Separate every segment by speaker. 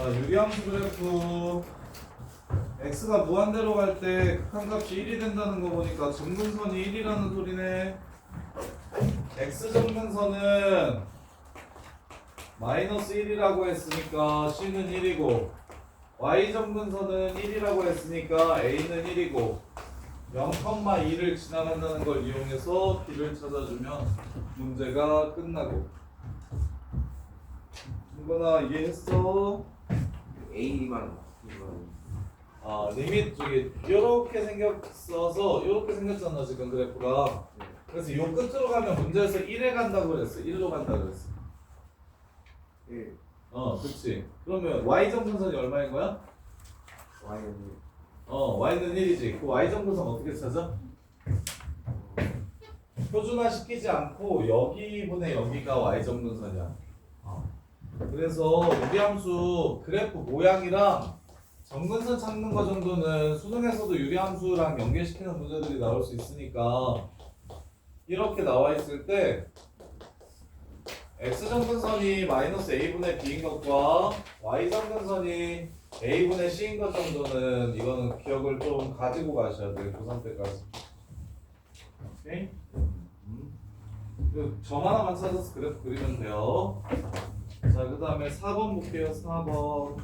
Speaker 1: 자, 유리함수 그래프 x가 무한대로 갈 때 극한값이 1이 된다는 거 보니까 점근선이 1이라는 소리네. x 점근선은 마이너스 1이라고 했으니까 c는 1이고 y 점근선은 1이라고 했으니까 a는 1이고 0,2를 지나간다는 걸 이용해서 b를 찾아주면 문제가 끝나고. 이거나 이해했어?
Speaker 2: A만
Speaker 1: 리밋 저기 요렇게 생겼어서 요렇게 생겼잖아 지금 그래프가. 그래서 요 끝으로 가면 문제에서 1에 간다고 그랬어. 1로 간다 그랬어.
Speaker 2: 예.
Speaker 1: 그치. 그러면 y 점근선이 얼마인 거야?
Speaker 2: Y는
Speaker 1: y는 1이지. 그 y 점근선 어떻게 찾아? 표준화 시키지 않고 여기분의 여기가 y 점근선이야. 그래서 유리함수 그래프 모양이랑 점근선 찾는 거 정도는 수능에서도 유리함수랑 연계시키는 문제들이 나올 수 있으니까 이렇게 나와 있을 때 x 점근선이 마이너스 a분의 b인 것과 y 점근선이 a분의 c인 것 정도는 이거는 기억을 좀 가지고 가셔야 돼요. 고3 때까지. 오케이? 점 하나만 찾아서 그래프 그리면 돼요. 자, 그 다음에 4번 볼게요. 4번.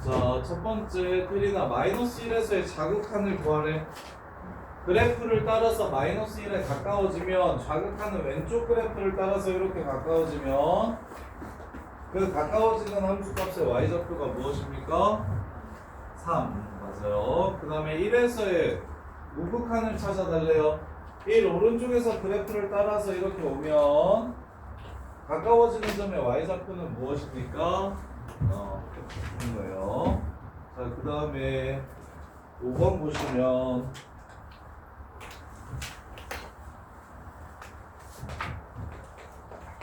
Speaker 1: 자, 첫 번째 테리나 마이너스 1에서의 자극한을 구하래. 그래프를 따라서 마이너스 1에 가까워지면 자극하는 왼쪽 그래프를 따라서 이렇게 가까워지면 그 가까워지는 함수값의 y좌표가 무엇입니까? 3. 맞아요. 그 다음에 1에서의 우극한을 찾아달래요. 1 오른쪽에서 그래프를 따라서 이렇게 오면 가까워지는 점의 y좌표는 무엇입니까? 이런 거예요. 자, 그 다음에 5번 보시면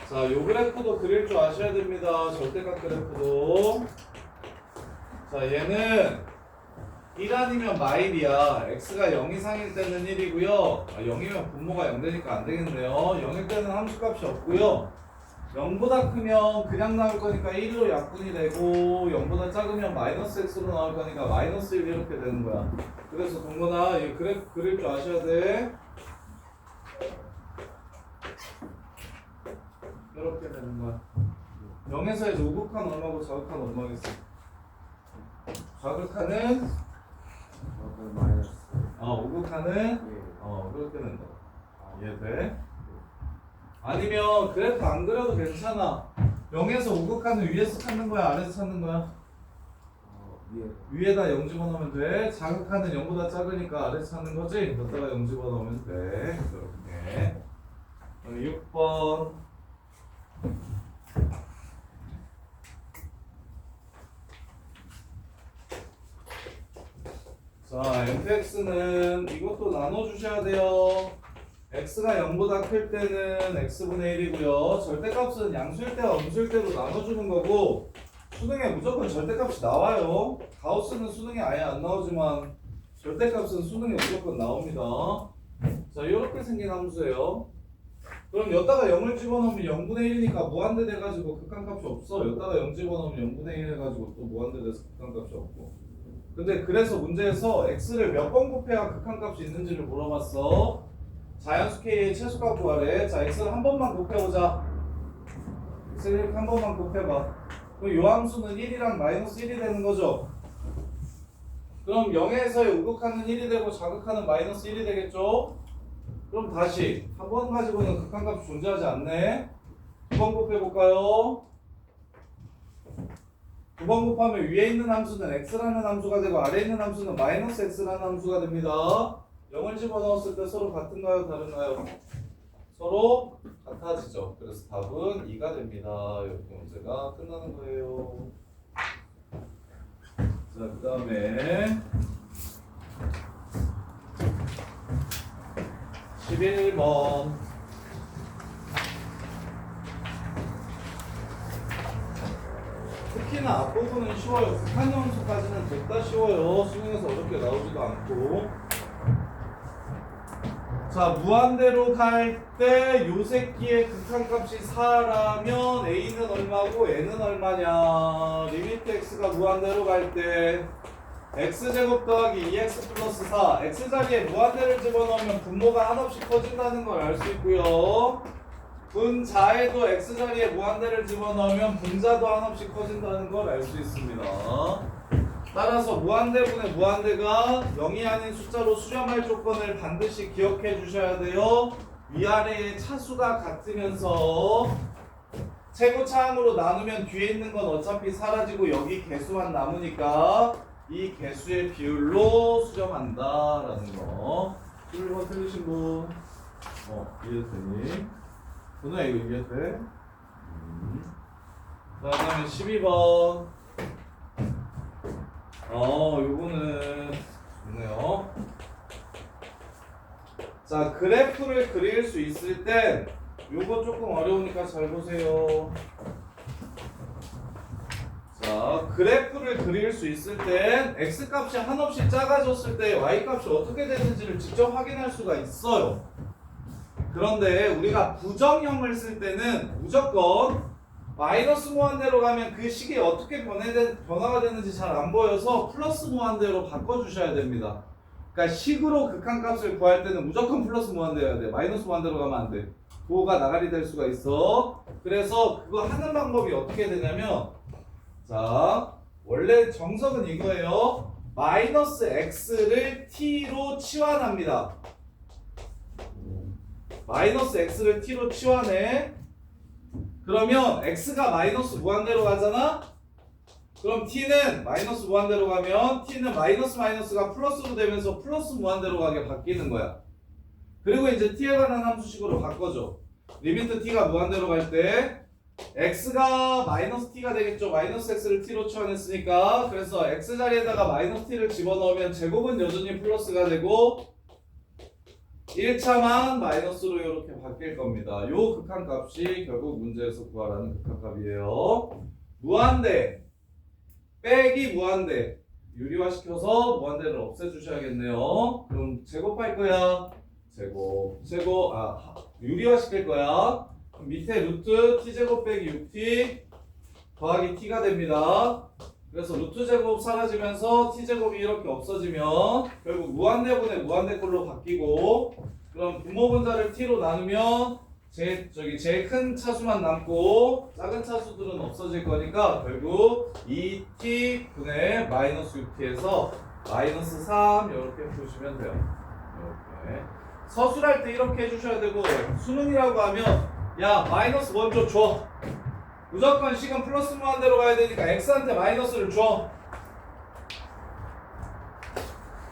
Speaker 1: 자, 요 그래프도 그릴 줄 아셔야 됩니다. 절대값 그래프도. 자, 얘는 1 아니면 마일이야. x가 0 이상일 때는 1이고요. 0이면 분모가 0 되니까 안 되겠네요. 0일 때는 함수값이 없고요. 0보다 크면 그냥 나올 거니까 1로 약분이 되고 0보다 작으면 마이너스 x로 나올 거니까 마이너스 1 이렇게 되는 거야. 그래서 동건아 이 그래프 그릴 줄 아셔야 돼. 이렇게 되는 거야. 0에서의 우극한 얼마고 자극한 얼마겠어? 자극하는
Speaker 2: 마이너스
Speaker 1: 우극하는 그렇게 된다. 이해돼? 아니면 그래프 안 그려도 괜찮아. 0에서 우극하는 위에서 찾는 거야? 아래에서 찾는 거야? 위에다 0 집어넣으면 돼. 자극하는 0보다 작으니까 아래에서 찾는 거지? 여기다가 0 집어넣으면 돼. 이렇게. 6번. 자, fx는 이것도 나눠주셔야 돼요. x가 0보다 클 때는 x분의 1이고요. 절대값은 양수일 때와 음수일 때도 나눠주는 거고 수능에 무조건 절대값이 나와요. 가우스는 수능에 아예 안 나오지만 절대값은 수능에 무조건 나옵니다. 자, 이렇게 생긴 함수예요. 그럼 여기다가 0을 집어넣으면 0분의 1이니까 무한대 돼가지고 극한값이 없어. 여기다가 0 집어넣으면 0분의 1 해가지고 또 무한대 돼서 극한값이 없고. 근데 그래서 문제에서 x를 몇 번 곱해야 극한값이 있는지를 물어봤어. 자연수 k의 최소값 구하래. 자, x를 한 번만 곱해보자. x를 이렇게 한 번만 곱해봐. 그럼 요 함수는 1이랑 마이너스 1이 되는 거죠. 그럼 0에서의 우극하는 1이 되고 자극하는 마이너스 1이 되겠죠. 그럼 다시 한 번 가지고는 극한값이 존재하지 않네. 두 번 곱해볼까요? 두 번 곱하면 위에 있는 함수는 x라는 함수가 되고 아래에 있는 함수는 마이너스 x라는 함수가 됩니다. 0을 집어넣었을 때 서로 같은가요? 다른가요? 서로 같아지죠. 그래서 답은 2가 됩니다. 이렇게 문제가 끝나는 거예요. 자, 그 다음에 11번. 특히나 앞부분은 쉬워요. 극한 함수까지는 됐다 쉬워요. 수능에서 어렵게 나오지도 않고. 자, 무한대로 갈 때 요 새끼의 극한값이 4라면 a는 얼마고 n은 얼마냐. 리미트 x가 무한대로 갈 때 x제곱 더하기 2x 플러스 4. x자리에 무한대를 집어넣으면 분모가 한없이 커진다는 걸 알 수 있고요. 분자에도 x자리에 무한대를 집어넣으면 분자도 한없이 커진다는 걸 알 수 있습니다. 따라서 무한대분의 무한대가 0이 아닌 숫자로 수렴할 조건을 반드시 기억해 주셔야 돼요. 위아래의 차수가 같으면서 최고차항으로 나누면 뒤에 있는 건 어차피 사라지고 여기 개수만 남으니까 이 개수의 비율로 수렴한다라는 거. 1번 틀리신 분? 이해됐니? 누나 이거 이해돼? 자, 그다음에 12번. 요거는 좋네요. 자, 그래프를 그릴 수 있을 땐 요거 조금 어려우니까 잘 보세요. 자, 그래프를 그릴 수 있을 땐 x값이 한없이 작아졌을 때 y값이 어떻게 되는지를 직접 확인할 수가 있어요. 그런데 우리가 부정형을 쓸 때는 무조건 마이너스 무한대로 가면 그 식이 어떻게 변화가 되는지 잘 안 보여서 플러스 무한대로 바꿔주셔야 됩니다. 그러니까 식으로 극한값을 구할 때는 무조건 플러스 무한대여야 돼. 마이너스 무한대로 가면 안 돼. 부호가 나가리 될 수가 있어. 그래서 그거 하는 방법이 어떻게 되냐면, 자, 원래 정석은 이거예요. 마이너스 x를 t로 치환합니다. 마이너스 x를 t로 치환해. 그러면 x가 마이너스 무한대로 가잖아? 그럼 t는 마이너스 무한대로 가면 t는 마이너스 마이너스가 플러스로 되면서 플러스 무한대로 가게 바뀌는 거야. 그리고 이제 t에 관한 함수식으로 바꿔줘. 리미트 t가 무한대로 갈 때 x가 마이너스 t가 되겠죠. 마이너스 x를 t로 치환했으니까. 그래서 x 자리에다가 마이너스 t를 집어넣으면 제곱은 여전히 플러스가 되고 1차만 마이너스로 이렇게 바뀔 겁니다. 요 극한값이 결국 문제에서 구하라는 극한값이에요. 무한대 빼기 무한대 유리화시켜서 무한대를 없애주셔야겠네요. 그럼 제곱할 거야. 유리화시킬 거야. 그럼 밑에 루트 t제곱 빼기 6t 더하기 t가 됩니다. 그래서 루트 제곱 사라지면서 t제곱이 이렇게 없어지면 결국 무한대분의 무한대꼴로 바뀌고, 그럼 분모분자를 t로 나누면 제일 큰 차수만 남고 작은 차수들은 없어질 거니까 결국 2t 분의 마이너스 6t에서 마이너스 3 이렇게 보시면 돼요. 이렇게 서술할 때 이렇게 해주셔야 되고, 수능이라고 하면 야 마이너스 먼저 줘. 무조건 식은 플러스 무한대로 가야 되니까 x한테 마이너스를 줘.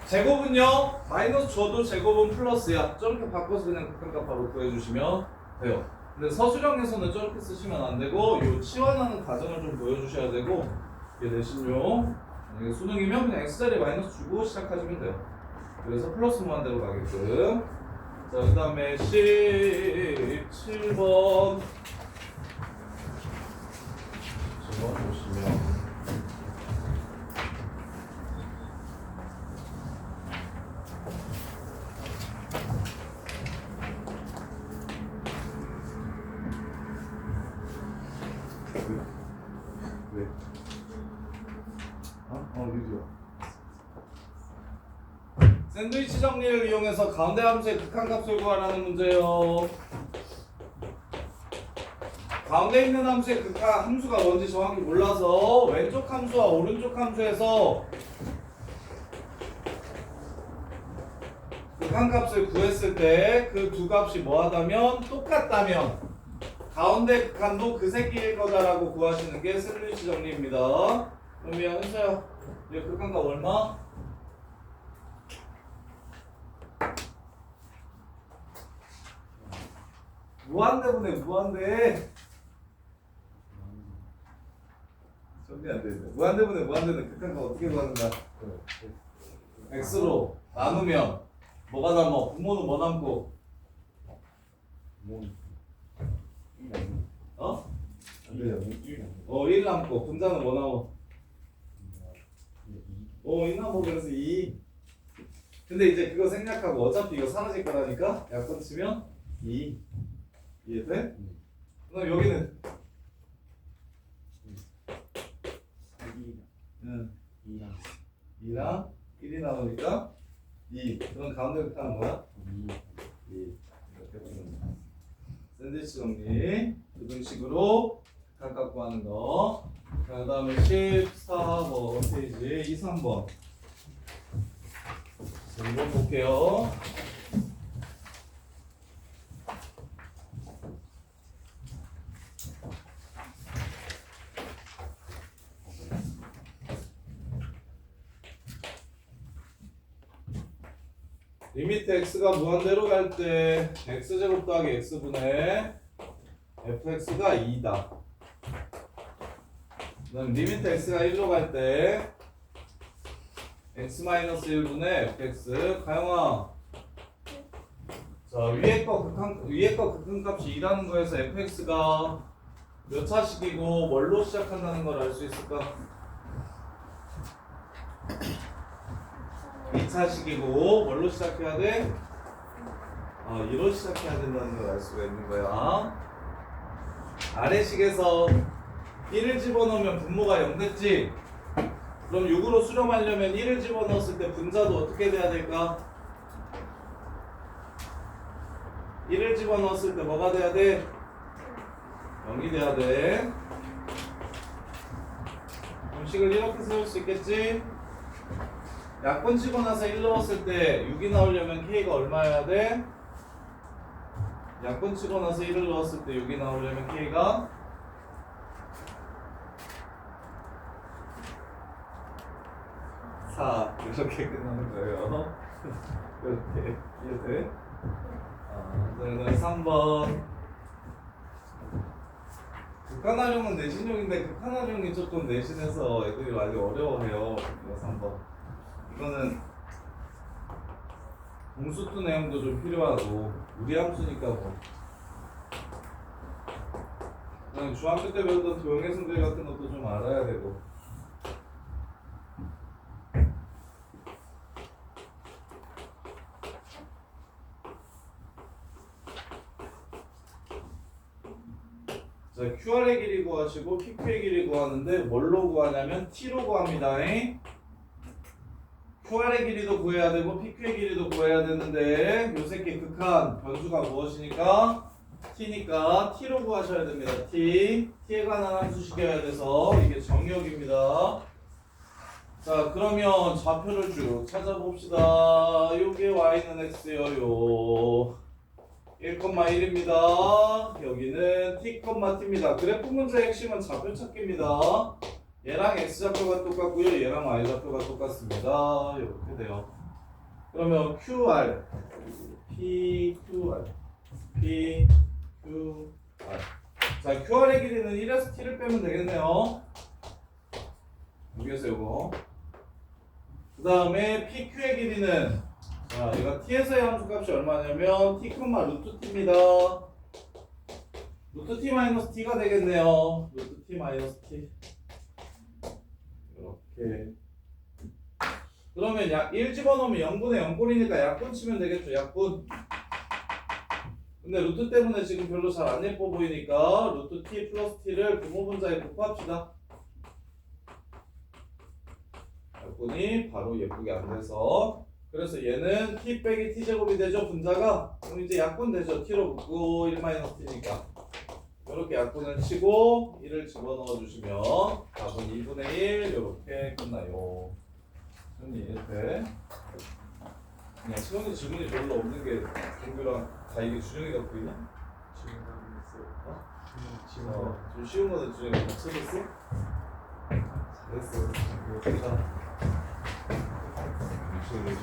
Speaker 1: 제곱은요 마이너스 줘도 제곱은 플러스야. 저렇게 바꿔서 그냥 극한값 바로 구해주시면 돼요. 근데 서술형에서는 저렇게 쓰시면 안 되고 요 치환하는 과정을 좀 보여주셔야 되고, 이게 내신용 수능이면 그냥 x자리에 마이너스 주고 시작하시면 돼요. 그래서 플러스 무한대로 가게끔. 자, 그 다음에 17번 보시면 왜? 유리야. 샌드위치 정리를 이용해서 가운데 함수의 극한값을 구하라는 문제예요. 가운데 있는 함수의 함수가 뭔지 정확히 몰라서 왼쪽 함수와 오른쪽 함수에서 극한값을 구했을 때 그 두 값이 뭐하다면 똑같다면 가운데 극한도 그 새끼일 거다라고 구하시는 게 샌드위치 정리입니다. 그러면 은서야, 얘 극한값 얼마? 무한대분의 무한대. 정리 안 되는데. 무한대분의 무한대는 극한값 어떻게 구하는가? x로 나누면 뭐가 남아? 분모는 뭐 남고? 어? 1 남고 분자는 뭐 나와? 2 남고 그래서 2. 근데 이제 그거 생략하고 어차피 이거 사라질 거라니까 약분 치면 2. 이해돼? 그럼 여기는 2랑 1이 나오니까 2. 그럼 가운데 극한은 뭐야? 2. 이렇게 보면 돼. 샌드위치 정리 두 등식으로 극한값 구하는 거. 그 다음에 14번 페이지 2, 3번 이거 볼게요. 리미트 x가 무한대로 갈 때 x제곱 더하기 x분의 fx가 2다. 그다음 리미트 x가 1로 갈 때 x-1분의 fx. 가영아, 자 위에 거 극한값이 2라는 거에서 fx가 몇 차식이고 뭘로 시작한다는 걸 알 수 있을까? 2차식이고 뭘로 시작해야 돼? 2로 시작해야 된다는 걸 알 수가 있는 거야. 아래식에서 1을 집어넣으면 분모가 0 됐지? 그럼 6으로 수렴하려면 1을 집어넣었을 때 분자도 어떻게 돼야 될까? 1을 집어넣었을 때 뭐가 돼야 돼? 0이 돼야 돼. 공식을 이렇게 세울 수 있겠지? 약분 치고 나서 1 넣었을 때 6이 나오려면 K가 얼마여야 돼? 약분 치고 나서 1을 넣었을 때 6이 나오려면 K가 4. 이렇게 끝나는 거예요. 이렇게 이해돼? 그다음에 3번 극한활용은 내신용인데 극한활용이 조금 내신에서 애들이 많이 어려워해요. 이거 3번. 이거는 공수투 내용도 좀 필요하고 무리함수니까 뭐. 그냥 중학교 때 배웠던 도형의 승질 같은 것도 좀 알아야 되고. 자, QR의 길이 구하시고 PQ의 길이 구하는데 뭘로 구하냐면 T로 구합니다. QR의 길이도 구해야 되고 PQ의 길이도 구해야 되는데 요 새끼 극한 변수가 무엇이니까? T니까 T로 구하셔야 됩니다. T에 관한 함수식이어야 돼서 이게 정역입니다. 자, 그러면 좌표를 쭉 찾아봅시다. 요게 Y는 X예요. 1,1입니다. 여기는 T,T입니다. 그래프 문제의 핵심은 좌표 찾기입니다. 얘랑 X좌표가 똑같고요. 얘랑 Y좌표가 똑같습니다. 이렇게 돼요. 그러면 QR, PQR, PQR. 자, QR의 길이는 1에서 T를 빼면 되겠네요. 여기에서 요거. 그 다음에 PQ의 길이는, 자, 얘가 T에서의 함수값이 얼마냐면 T, 루트 T입니다. 루트 T 마이너스 T가 되겠네요. 루트 T 마이너스 T. 이렇게. 그러면 1 집어넣으면 0분의 0꼴이니까 약분 치면 되겠죠. 약분. 근데 루트 때문에 지금 별로 잘 안 예뻐 보이니까 루트 T 플러스 T를 분모분자에 곱합시다. 약분이 바로 예쁘게 안 돼서. 그래서 얘는 T 빼기 T제곱이 되죠. 분자가. 그럼 이제 약분 되죠. T로 묶고 1-T니까. 이렇게 약분을 치고 1을 집어넣어 주시면 답은 2분의 1 이렇게 끝나요. 이렇게 그냥 시원이 지문이 별로 없는 게 동규랑 다 이게 주정이가 보이나? 주정이가 있어. 좀 쉬운 거는 중에 맞춰줬어? 잘했어. 이거 내줘.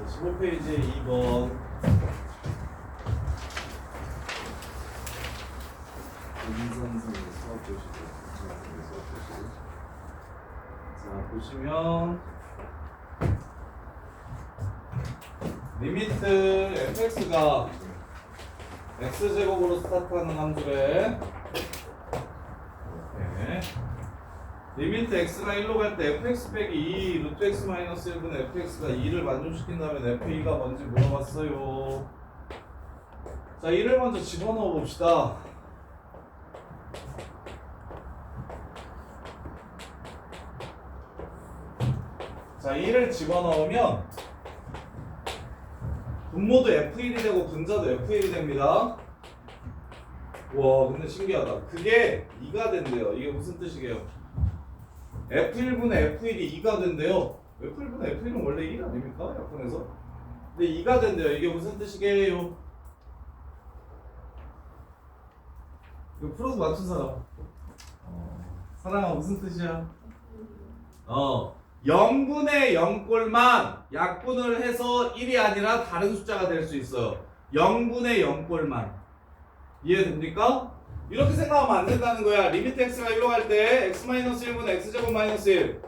Speaker 1: 15페이지 2번. 김선생님 수업 보시고. 자, 보시면 리미트 fx가 x제곱으로 스타트하는 함수래. 이렇게 리미트 x가 1로 갈 때 fx 빼기 2 루트 x 마이너스 1분의 fx가 2를 만족시킨다면 f2가 뭔지 물어봤어요. 자, 2를 먼저 집어넣어 봅시다. 자, 2를 집어넣으면 분모도 f1이 되고 분자도 f1이 됩니다. 와, 근데 신기하다. 그게 2가 된대요. 이게 무슨 뜻이게요? f1분의 f1이 2가 된대요. f1분의 f1은 원래 1 아닙니까? 약분해서. 근데 2가 된대요. 이게 무슨 뜻이게요? 이거 풀어서 맞춘 사람. 사랑아, 무슨 뜻이야? 0분의 0꼴만 약분을 해서 1이 아니라 다른 숫자가 될 수 있어요. 0분의 0꼴만. 이해됩니까? 이렇게 생각하면 안 된다는 거야. 리미트 x가 1로 갈 때 x-1분의 x제곱 마이너스 1.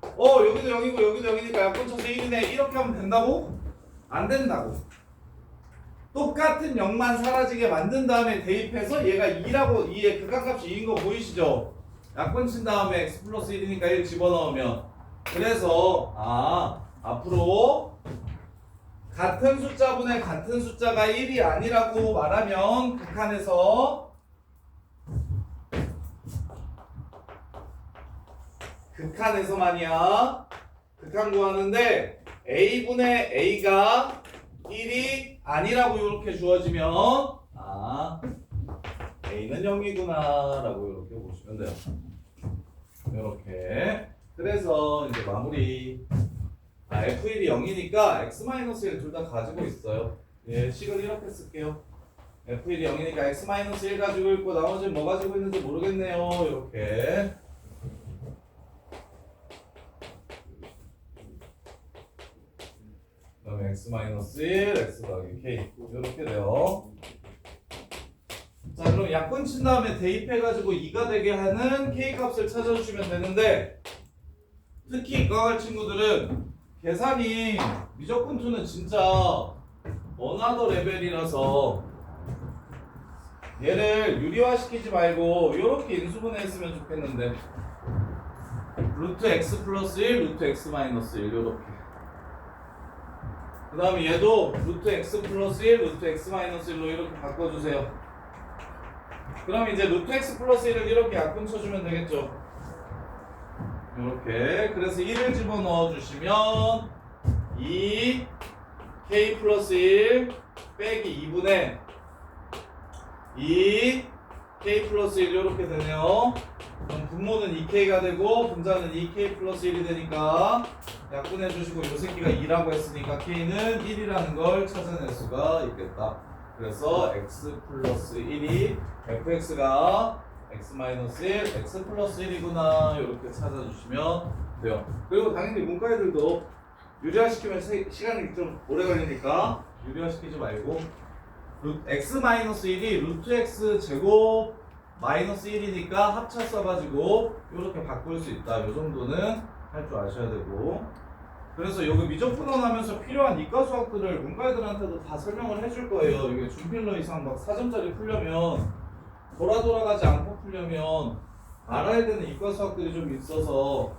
Speaker 1: 여기도 0이고 여기도 0이니까 약분 쳐서 1이네. 이렇게 하면 된다고? 안 된다고. 똑같은 0만 사라지게 만든 다음에 대입해서 얘가 2라고 2의 극한값이 2인 거 보이시죠? 약분 친 다음에 x 플러스 1이니까 1 집어넣으면, 그래서 앞으로 같은 숫자분의 같은 숫자가 1이 아니라고 말하면 극한에서만이야. 극한 구하는데 a분의 a가 1이 아니라고 이렇게 주어지면 a는 0이구나 라고 이렇게 보시면 돼요. 이렇게. 그래서 이제 마무리. f1이 0이니까 x-1 둘 다 가지고 있어요. 예, 식을 이렇게 쓸게요. f1이 0이니까 x-1 가지고 있고 나머지는 뭐 가지고 있는지 모르겠네요. 이렇게. 그 다음에 x-1, x 더하기 k 이렇게 돼요. 자, 그럼 약분 친 다음에 대입해가지고 2가 되게 하는 k 값을 찾아주시면 되는데, 특히 이과할 친구들은 계산이 미적분 2는 진짜 어나더 레벨이라서 얘를 유리화시키지 말고 이렇게 인수분해했으면 좋겠는데, 루트 x 플러스 1, 루트 x 마이너스 1 이렇게. 그 다음에 얘도 루트 x 플러스 1, 루트 x 마이너스 1로 이렇게 바꿔주세요. 그럼 이제 루트 x 플러스 1을 이렇게 약분 쳐주면 되겠죠. 이렇게. 그래서 1을 집어넣어 주시면 2 k 플러스 1 빼기 2분의 2 k 플러스 1 이렇게 되네요. 그럼 분모는 2k가 되고 분자는 2k 플러스 1이 되니까 약분해 주시고, 이 새끼가 2라고 했으니까 k는 1이라는 걸 찾아낼 수가 있겠다. 그래서 x 플러스 1이 fx가 x-1, x 플러스 1이구나 이렇게 찾아주시면 돼요. 그리고 당연히 문과애들도 유리화시키면 시간이 좀 오래 걸리니까 유리화시키지 말고, x-1이 루트 x 제곱 마이너스 1이니까 합차 써가지고 이렇게 바꿀 수 있다. 이 정도는 할 줄 아셔야 되고, 그래서 여기 미적분원 하면서 필요한 이과 수학들을 문과애들한테도 다 설명을 해줄 거예요. 이게 준필러 이상 막 4점짜리 풀려면, 돌아가지 않고 풀려면 알아야 되는 이과 수학들이 좀 있어서,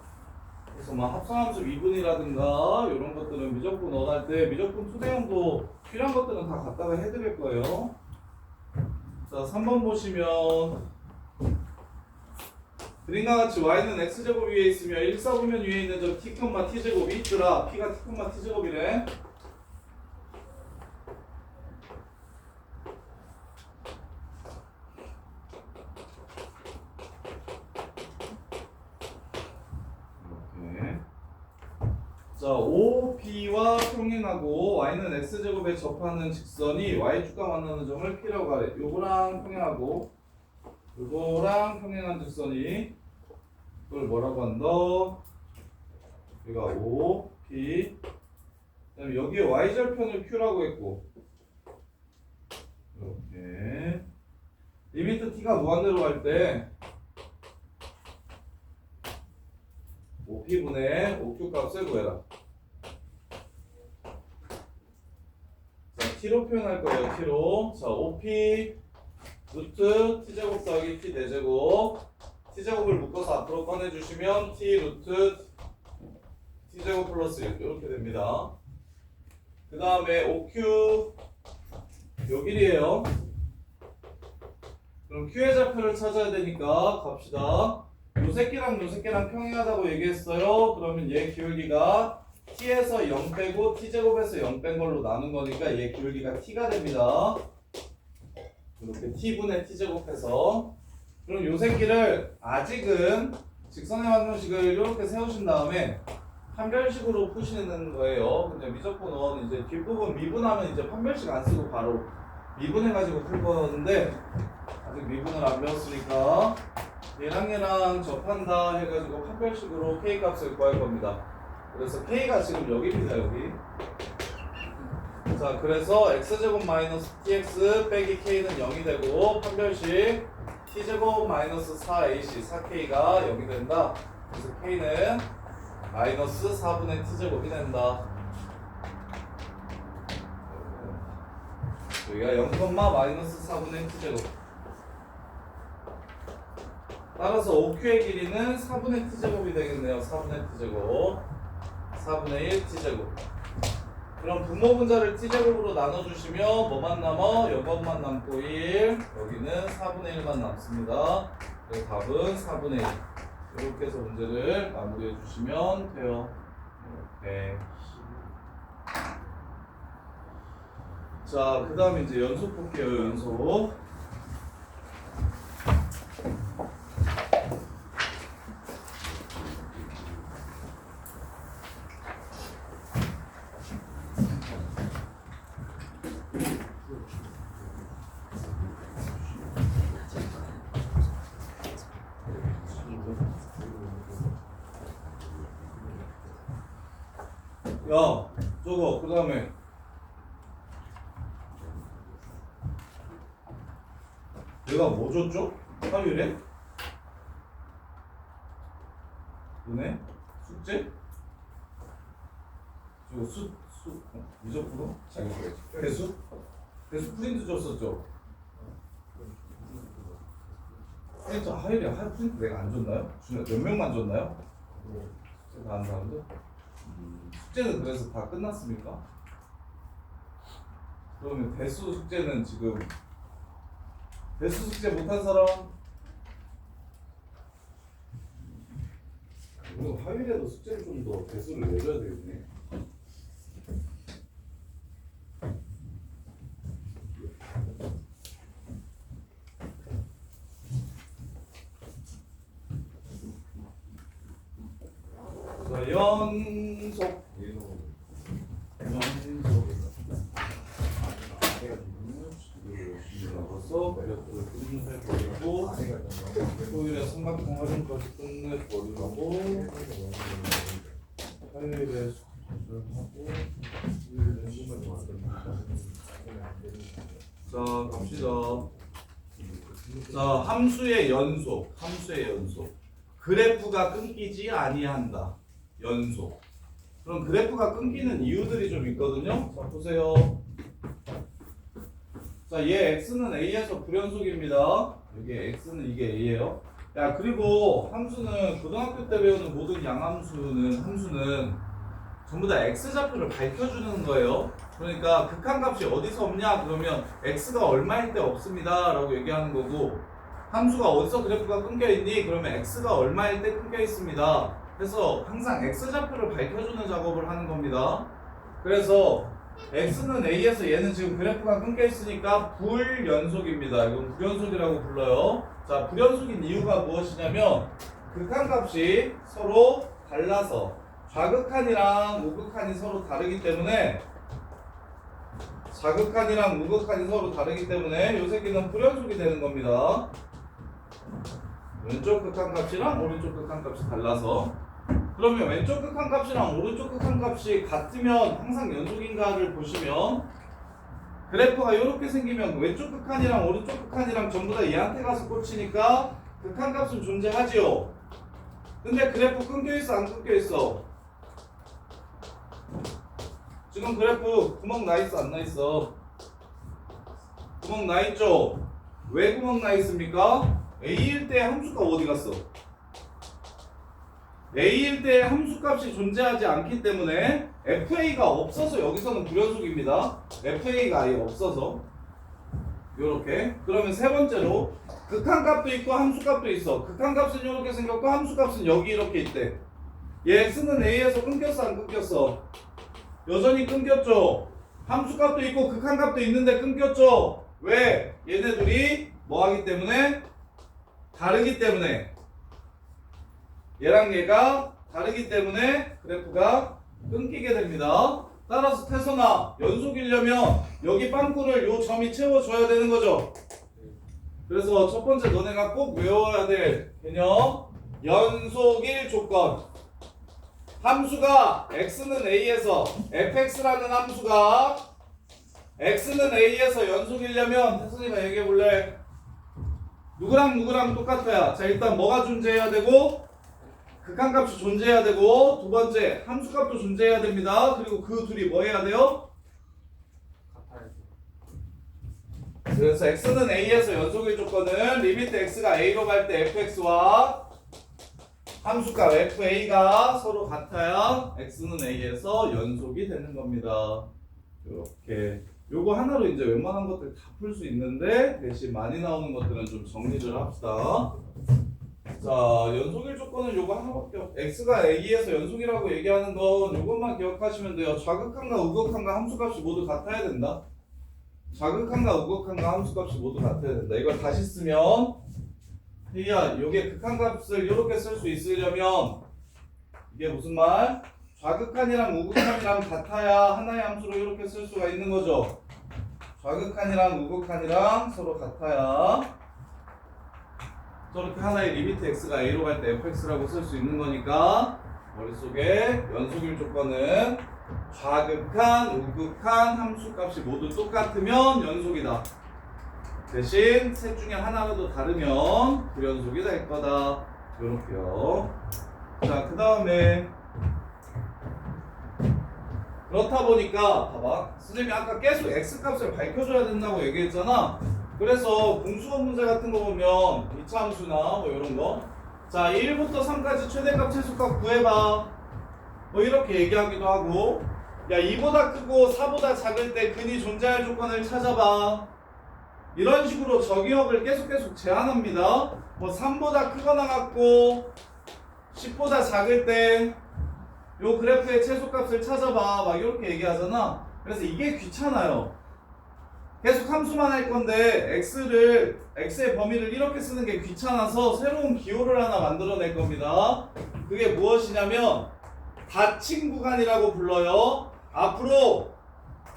Speaker 1: 그래서 막 합성함수 미분이라든가 이런 것들은 미적분 원할 때 미적분 투대형도 필요한 것들은 다 갖다가 해드릴 거예요. 자, 3번 보시면 그림과 같이 y는 x제곱 위에 있으며 1사분면 위에 있는 점 t, t제곱이 있더라. p가 t, t제곱이래. 자, OP와 평행하고 y는 x제곱에 접하는 직선이 y축과 만나는 점을 P라고 하래. 요거랑 평행하고 요거랑 평행한 직선이 그걸 뭐라고 한다? 여기가 O, P 그다음에 여기에 y절편을 Q라고 했고 이렇게 리미트 T가 무한대로 갈 때 OP분의 OQ 값을 구해라. 자, T로 표현할 거예요. T로. 자, OP 루트 T제곱 더하기 T 4제곱 T제곱을 묶어서 앞으로 꺼내주시면 T 루트 T제곱 플러스 1 이렇게 됩니다. 그 다음에 OQ 요 길이에요. 그럼 Q의 좌표를 찾아야 되니까 갑시다. 요 새끼랑 요 새끼랑 평행하다고 얘기했어요. 그러면 얘 기울기가 T에서 0 빼고 T제곱에서 0 뺀 걸로 나눈 거니까 얘 기울기가 T가 됩니다. 이렇게 T분의 T제곱해서 그럼 요 새끼를 아직은 직선의 방정식을 이렇게 세우신 다음에 판별식으로 푸시는 거예요. 근데 미적분은 이제 뒷부분 미분하면 이제 판별식 안 쓰고 바로 미분해가지고 풀 건데 아직 미분을 안 배웠으니까 얘랑 접한다 해가지고 판별식으로 K 값을 구할 겁니다. 그래서 K가 지금 여기입니다. 여기. 자, 그래서 x제곱 마이너스 tx 빼기 k는 0이 되고 판별식 t제곱 마이너스 4ac 4k가 0이 된다. 그래서 k는 마이너스 4분의 t제곱이 된다. 여기가 0, 마이너스 4분의 t제곱. 따라서 OQ의 길이는 4분의 t제곱이 되겠네요. 4분의 t제곱 4분의 1 t제곱. 그럼 분모 분자를 t제곱으로 나눠주시면 뭐만 남아? 요것만 남고 1 여기는 4분의 1만 남습니다. 그래서 답은 4분의 1 이렇게 해서 문제를 마무리해 주시면 돼요. 이렇게. 자, 그 다음에 이제 연속 볼게요. 연속. 야, 저거 그 다음에 내가 뭐 줬죠? 화요일에? 너네? 숙제? 저거 미적으로? 자기 배수? 배수 프린트 줬었죠? 프린트 화요일에 프린트 내가 안 줬나요? 몇 명만 줬나요? 숙제 다 한 사람들? 숙제는 그래서 다 끝났습니까? 그러면 대수 숙제는 지금 대수 숙제 못한 사람? 이거 화요일에도 숙제를 좀 더 대수를 내줘야 되겠네. 자, 연속 나가서 매력을 끝내버리고 토요일에 삼각형 활용까지 끝내버리고 화요일에 숙제를 하고 일요일에 시간을 자, 갑시다. 자, 함수의 연속 그래프가 끊기지 아니한다. 연속. 그럼 그래프가 끊기는 이유들이 좀 있거든요. 자, 보세요. 자, 얘 x는 a에서 불연속입니다. 여기 x는 이게 a예요. 야, 그리고 함수는 고등학교 때 배우는 모든 양함수는 함수는 전부 다 x좌표를 밝혀주는 거예요. 그러니까 극한값이 어디서 없냐 그러면 x가 얼마일 때 없습니다 라고 얘기하는 거고, 함수가 어디서 그래프가 끊겨 있니 그러면 x가 얼마일 때 끊겨 있습니다. 그래서 항상 x좌표를 밝혀주는 작업을 하는 겁니다. 그래서 x는 a에서 얘는 지금 그래프가 끊겨 있으니까 불연속입니다. 이건 불연속이라고 불러요. 자, 불연속인 이유가 무엇이냐면 극한값이 서로 달라서 좌극한이랑 우극한이 서로 다르기 때문에 좌극한이랑 우극한이 서로 다르기 때문에 요 새끼는 불연속이 되는 겁니다. 왼쪽 극한값이랑 오른쪽 극한값이 달라서. 그러면 왼쪽 극한값이랑 오른쪽 극한값이 같으면 항상 연속인가를 보시면 그래프가 이렇게 생기면 왼쪽 극한이랑 오른쪽 극한이랑 전부 다 얘한테 가서 꽂히니까 극한값은 존재하지요. 근데 그래프 끊겨있어 안 끊겨있어? 지금 그래프 구멍 나있어 안 나있어? 구멍 나있죠? 왜 구멍 나있습니까? A일 때 함수값 어디 갔어? A일 때 함수값이 존재하지 않기 때문에 FA가 없어서 여기서는 불연속입니다. FA가 아예 없어서 요렇게. 그러면 세 번째로 극한값도 있고 함수값도 있어. 극한값은 이렇게 생겼고 함수값은 여기 이렇게 있대. 얘 X는 A에서 끊겼어 안 끊겼어? 여전히 끊겼죠. 함수값도 있고 극한값도 있는데 끊겼죠. 왜? 얘네들이 뭐 하기 때문에? 다르기 때문에. 얘랑 얘가 다르기 때문에 그래프가 끊기게 됩니다. 따라서 태선아, 연속이려면 여기 빵꾸를 요 점이 채워줘야 되는 거죠. 그래서 첫 번째 너네가 꼭 외워야 될 개념, 연속일 조건. 함수가 x는 a에서 fx라는 함수가 x는 a에서 연속이려면 태선이가 얘기해 볼래? 누구랑 누구랑 똑같아야. 자, 일단 뭐가 존재해야 되고 극한값이 존재해야 되고, 두 번째 함수값도 존재해야 됩니다. 그리고 그 둘이 뭐 해야 돼요? 그래서 x는 a에서 연속일 조건은 리미트 x가 a로 갈 때 fx와 함수값 fa가 서로 같아야 x는 a에서 연속이 되는 겁니다. 이렇게 요거 하나로 이제 웬만한 것들 다 풀 수 있는데 대신 많이 나오는 것들은 좀 정리를 합시다. 자, 연속일 조건은 요거 하나밖에 없. x가 a에서 연속이라고 얘기하는 건 요것만 기억하시면 돼요. 좌극한과 우극한과 함수값이 모두 같아야 된다. 좌극한과 우극한과 함수값이 모두 같아야 된다. 이걸 다시 쓰면 야, 요게 극한값을 이렇게 쓸 수 있으려면 이게 무슨 말? 좌극한이랑 우극한이랑 같아야 하나의 함수로 이렇게 쓸 수가 있는 거죠. 좌극한이랑 우극한이랑 서로 같아야 저렇게 하나의 리미트 x가 a로 갈 때 fx라고 쓸 수 있는 거니까 머릿속에 연속일 조건은 좌극한, 우극한 함수값이 모두 똑같으면 연속이다. 대신 셋 중에 하나라도 다르면 불연속이 될 거다. 요렇게요. 자, 그 다음에 그렇다 보니까 봐봐, 선생님이 아까 계속 x값을 밝혀줘야 된다고 얘기했잖아. 그래서 공수원 문제 같은 거 보면 이차함수나 뭐 이런 거, 자 1부터 3까지 최대값 최소값 구해봐 뭐 이렇게 얘기하기도 하고, 야 2보다 크고 4보다 작을 때 근이 존재할 조건을 찾아봐, 이런 식으로 적용을 계속 제한합니다. 뭐 3보다 크거나 같고 10보다 작을 때 요 그래프의 최소값을 찾아봐 막 이렇게 얘기하잖아. 그래서 이게 귀찮아요. 계속 함수만 할 건데 x의 범위를 이렇게 쓰는 게 귀찮아서 새로운 기호를 하나 만들어낼 겁니다. 그게 무엇이냐면 닫힌 구간이라고 불러요. 앞으로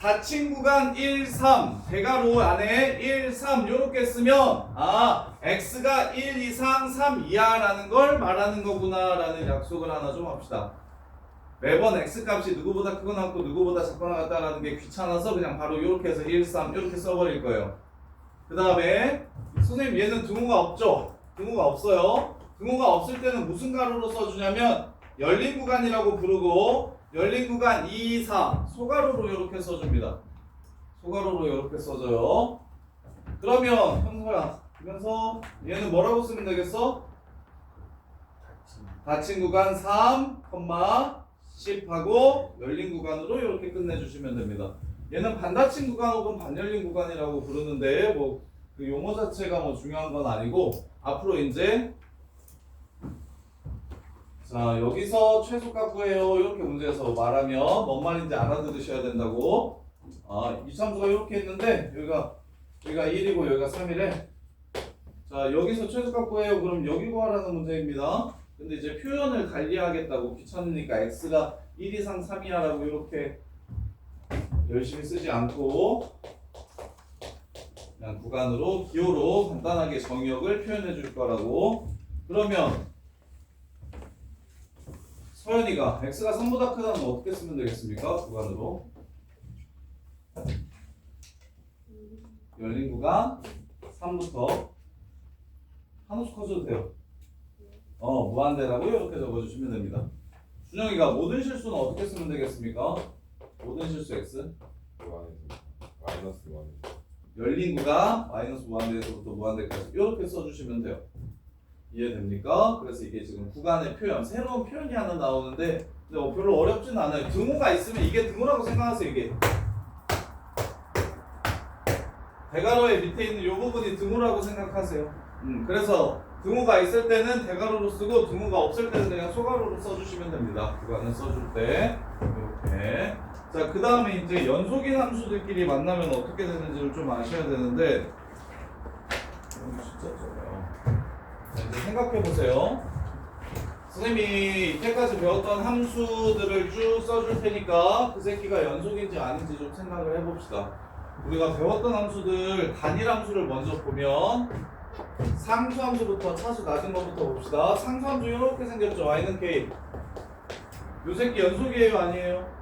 Speaker 1: 닫힌 구간 1, 3 대괄호 안에 1, 3 요렇게 쓰면 x가 1 이상 3 이하라는 걸 말하는 거구나 라는 약속을 하나 좀 합시다. 매번 x값이 누구보다 크거나 같고 누구보다 작거나 같다라는 게 귀찮아서 그냥 바로 이렇게 해서 1, 3 이렇게 써버릴 거예요. 그 다음에 선생님 얘는 등호가 없죠? 등호가 없어요. 등호가 없을 때는 무슨 가로로 써주냐면 열린 구간이라고 부르고, 열린 구간 2, 4 소가로로 이렇게 써줍니다. 소가로로 이렇게 써줘요. 그러면 형서야, 그러면서 얘는 뭐라고 쓰면 되겠어? 닫힌 구간 3, 10하고 열린 구간으로 이렇게 끝내주시면 됩니다. 얘는 반닫힌 구간 혹은 반열린 구간이라고 부르는데 뭐 그 용어 자체가 뭐 중요한 건 아니고, 앞으로 이제 자 여기서 최소값 구해요 이렇게 문제에서 말하면 뭔 말인지 알아들으셔야 된다고. 이참수가 이렇게 있는데 여기가 1이고 여기가 3이래. 자 여기서 최소값 구해요. 그럼 여기 구하라는 문제입니다. 근데 이제 표현을 달리하겠다고 귀찮으니까 x가 1 이상 3이야라고 이렇게 열심히 쓰지 않고 그냥 구간으로 기호로 간단하게 정의역을 표현해 줄 거라고. 그러면 서연이가 x가 3보다 크다는 거 어떻게 쓰면 되겠습니까? 구간으로 열린 구간 3부터 한호수 커져도 돼요. 무한대라고 이렇게 적어주시면 됩니다. 준영이가 모든 실수는 어떻게 쓰면 되겠습니까? 모든 실수 x
Speaker 3: 마이너스 1.
Speaker 1: 열린 구간 마이너스 무한대에서부터 무한대까지 이렇게 써주시면 돼요. 이해됩니까? 그래서 이게 지금 구간의 표현, 새로운 표현이 하나 나오는데 근데 별로 어렵진 않아요. 등호가 있으면 이게 등호라고 생각하세요. 이게 대괄호의 밑에 있는 이 부분이 등호라고 생각하세요. 그래서 등호가 있을 때는 대괄호로 쓰고 등호가 없을 때는 그냥 소괄호로 써주시면 됩니다. 구간을 써줄 때 이렇게. 자, 그 다음에 이제 연속인 함수들끼리 만나면 어떻게 되는지를 좀 아셔야 되는데 진짜 좋아요. 자, 이제 생각해 보세요. 선생님이 이때까지 배웠던 함수들을 쭉 써줄 테니까 그 새끼가 연속인지 아닌지 좀 생각을 해봅시다. 우리가 배웠던 함수들 단일 함수를 먼저 보면 상수함수부터 차수 낮은 것부터 봅시다. 상수함수 이렇게 생겼죠. y는 k. 요 새끼 연속이에요 아니에요?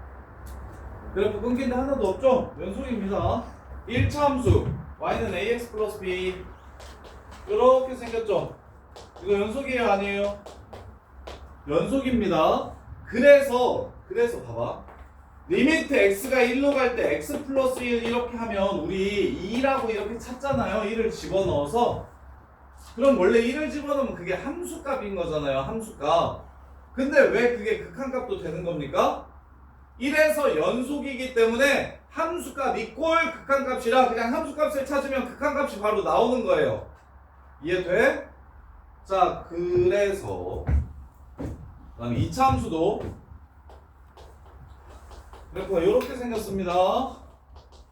Speaker 1: 그래프 끊긴 데 하나도 없죠? 연속입니다. 1차 함수 y는 ax 플러스 b 이렇게 생겼죠? 이거 연속이에요 아니에요? 연속입니다. 그래서 봐봐. 리미트 x가 1로 갈 때 x 플러스 1 이렇게 하면 우리 2라고 이렇게 찾잖아요. 1을 집어넣어서. 그럼 원래 1을 집어넣으면 그게 함수값인 거잖아요. 함수값. 근데 왜 그게 극한값도 되는 겁니까? 1에서 연속이기 때문에 함수값 이꼴 극한값이라 그냥 함수값을 찾으면 극한값이 바로 나오는 거예요. 이해돼? 자, 그래서 그 다음에 2차 함수도 그래프가 이렇게 생겼습니다.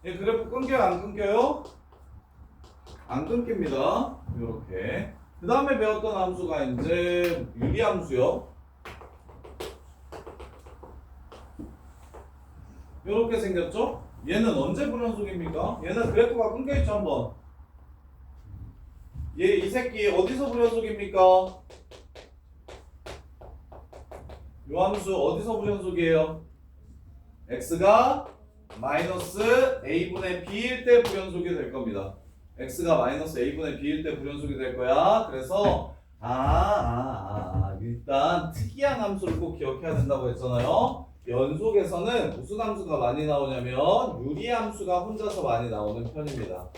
Speaker 1: 이 그래프 끊겨요? 안 끊겨요? 안 끊깁니다. 이렇게. 그 다음에 배웠던 함수가 이제 유리함수요. 이렇게 생겼죠? 얘는 언제 불연속입니까? 얘는 그래프가 끊겨있죠 한번. 이 새끼 어디서 불연속입니까? 요 함수 어디서 불연속이에요? x가 마이너스 a분의 b일 때 불연속이 될 겁니다. x가 마이너스 a분의 b일 때 불연속이 될 거야. 그래서 일단 특이한 함수를 꼭 기억해야 된다고 했잖아요. 연속에서는 무슨 함수가 많이 나오냐면 유리함수가 혼자서 많이 나오는 편입니다.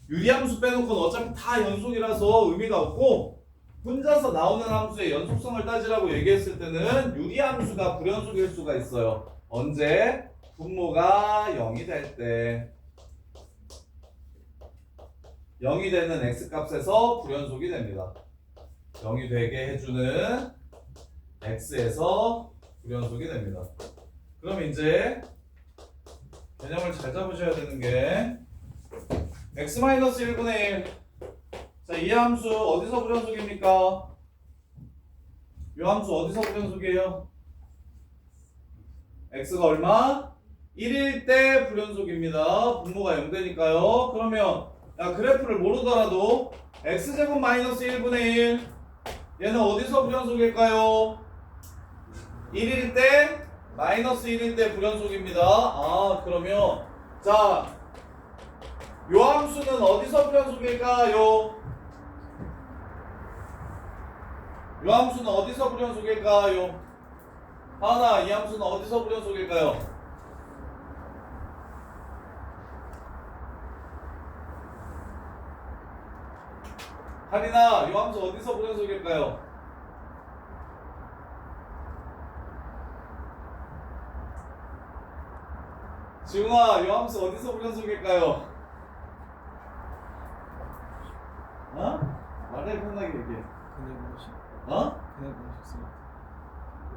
Speaker 1: 유리함수 빼놓고는 어차피 다 연속이라서 의미가 없고 혼자서 나오는 함수의 연속성을 따지라고 얘기했을 때는 유리함수가 불연속일 수가 있어요. 언제? 분모가 0이 될 때. 0이 되는 x값에서 불연속이 됩니다. 0이 되게 해주는 x에서 불연속이 됩니다. 그럼 이제 개념을 잘 잡으셔야 되는 게 x-1분의 1. 자, 이 함수 어디서 불연속입니까? 이 함수 어디서 불연속이에요? x가 얼마? 1일 때 불연속입니다. 분모가 0되니까요. 그러면 그래프를 모르더라도 x제곱 마이너스 1분의 1 얘는 어디서 불연속일까요? 1일 때 마이너스 1일 때 불연속입니다. 그러면 자, 요 함수는 어디서 불연속일까요? 요 함수는 어디서 불연속일까요? 하나, 이 함수는 어디서 불연속일까요? 하리나, 요 함수 어디서 불연속일까요? 지웅아, 요 함수 어디서 불연속일까요? 말해 편하게 얘기해.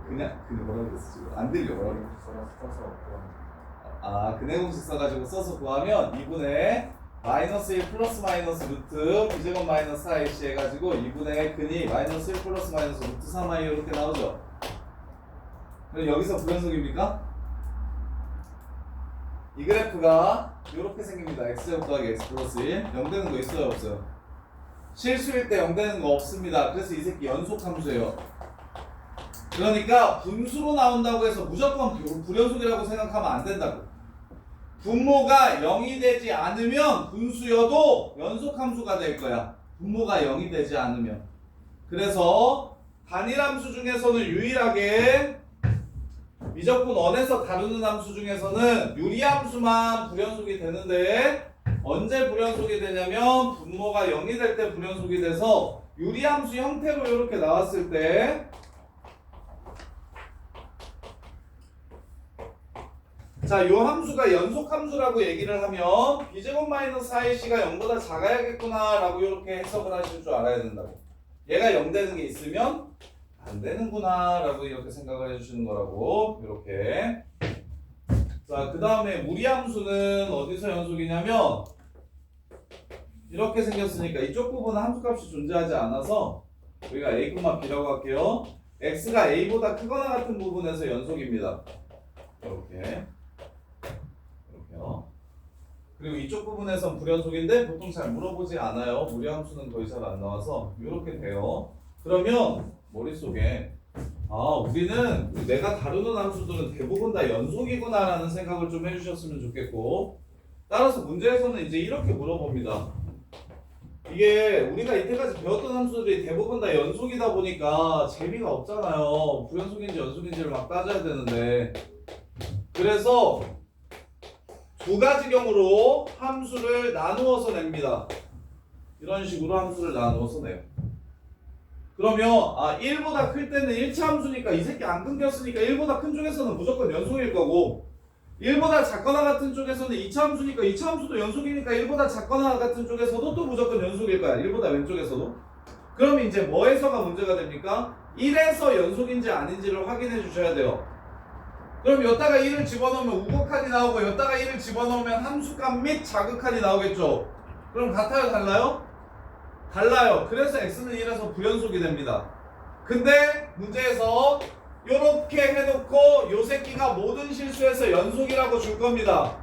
Speaker 1: 그냥 뭐라고 그랬어 지금? 안 들려 뭐라고 그랬어? 그네 공식 써가지고 써서 구하면 2분의 마이너스 1 플러스 마이너스 루트 b제곱 마이너스 4ac 해가지고 2분의 근이 마이너스 1 플러스 마이너스 루트 3i 이렇게 나오죠. 그럼 여기서 불연속입니까? 이 그래프가 이렇게 생깁니다. x제곱 더하기 x 플러스 1 0 되는 거 있어요 없어요? 실수일 때 0 되는 거 없습니다. 그래서 이 새끼 연속 함수예요. 그러니까 분수로 나온다고 해서 무조건 불연속이라고 생각하면 안 된다고. 분모가 0이 되지 않으면 분수여도 연속함수가 될 거야. 분모가 0이 되지 않으면. 그래서 단일함수 중에서는 유일하게 미적분 원에서 다루는 함수 중에서는 유리함수만 불연속이 되는데 언제 불연속이 되냐면 분모가 0이 될 때 불연속이 돼서 유리함수 형태로 이렇게 나왔을 때 자, 요 함수가 연속함수라고 얘기를 하면 b제곱 마이너스 4ac가 0보다 작아야겠구나 라고 이렇게 해석을 하실 줄 알아야 된다고. 얘가 0 되는 게 있으면 안 되는구나 라고 이렇게 생각을 해주시는 거라고. 이렇게. 자, 그 다음에 무리함수는 어디서 연속이냐면 이렇게 생겼으니까 이쪽 부분은 함수값이 존재하지 않아서 우리가 a, b라고 할게요. x가 a보다 크거나 같은 부분에서 연속입니다. 이렇게. 이렇게요. 그리고 이쪽 부분에선 불연속인데 보통 잘 물어보지 않아요. 무리함수는 거의 잘 안 나와서 이렇게 돼요. 그러면 머릿속에 우리는 내가 다루는 함수들은 대부분 다 연속이구나 라는 생각을 좀 해주셨으면 좋겠고, 따라서 문제에서는 이제 이렇게 물어봅니다. 이게 우리가 이때까지 배웠던 함수들이 대부분 다 연속이다 보니까 재미가 없잖아요. 불연속인지 연속인지를 막 따져야 되는데, 그래서 두 가지 경우로 함수를 나누어서 냅니다. 이런 식으로 함수를 나누어서 내요. 그러면 1보다 클 때는 1차 함수니까 이 새끼 안 끊겼으니까 1보다 큰 쪽에서는 무조건 연속일 거고, 1보다 작거나 같은 쪽에서는 2차 함수니까 2차 함수도 연속이니까 1보다 작거나 같은 쪽에서도 또 무조건 연속일 거야. 1보다 왼쪽에서도. 그럼 이제 뭐에서가 문제가 됩니까? 1에서 연속인지 아닌지를 확인해 주셔야 돼요. 그럼 여기다가 1을 집어넣으면 우극한이 나오고 여기다가 1을 집어넣으면 함수값 및 자극한이 나오겠죠. 그럼 같아요 달라요? 달라요. 그래서 x는 1에서 불연속이 됩니다. 근데 문제에서 요렇게 해놓고 요 새끼가 모든 실수에서 연속이라고 줄 겁니다.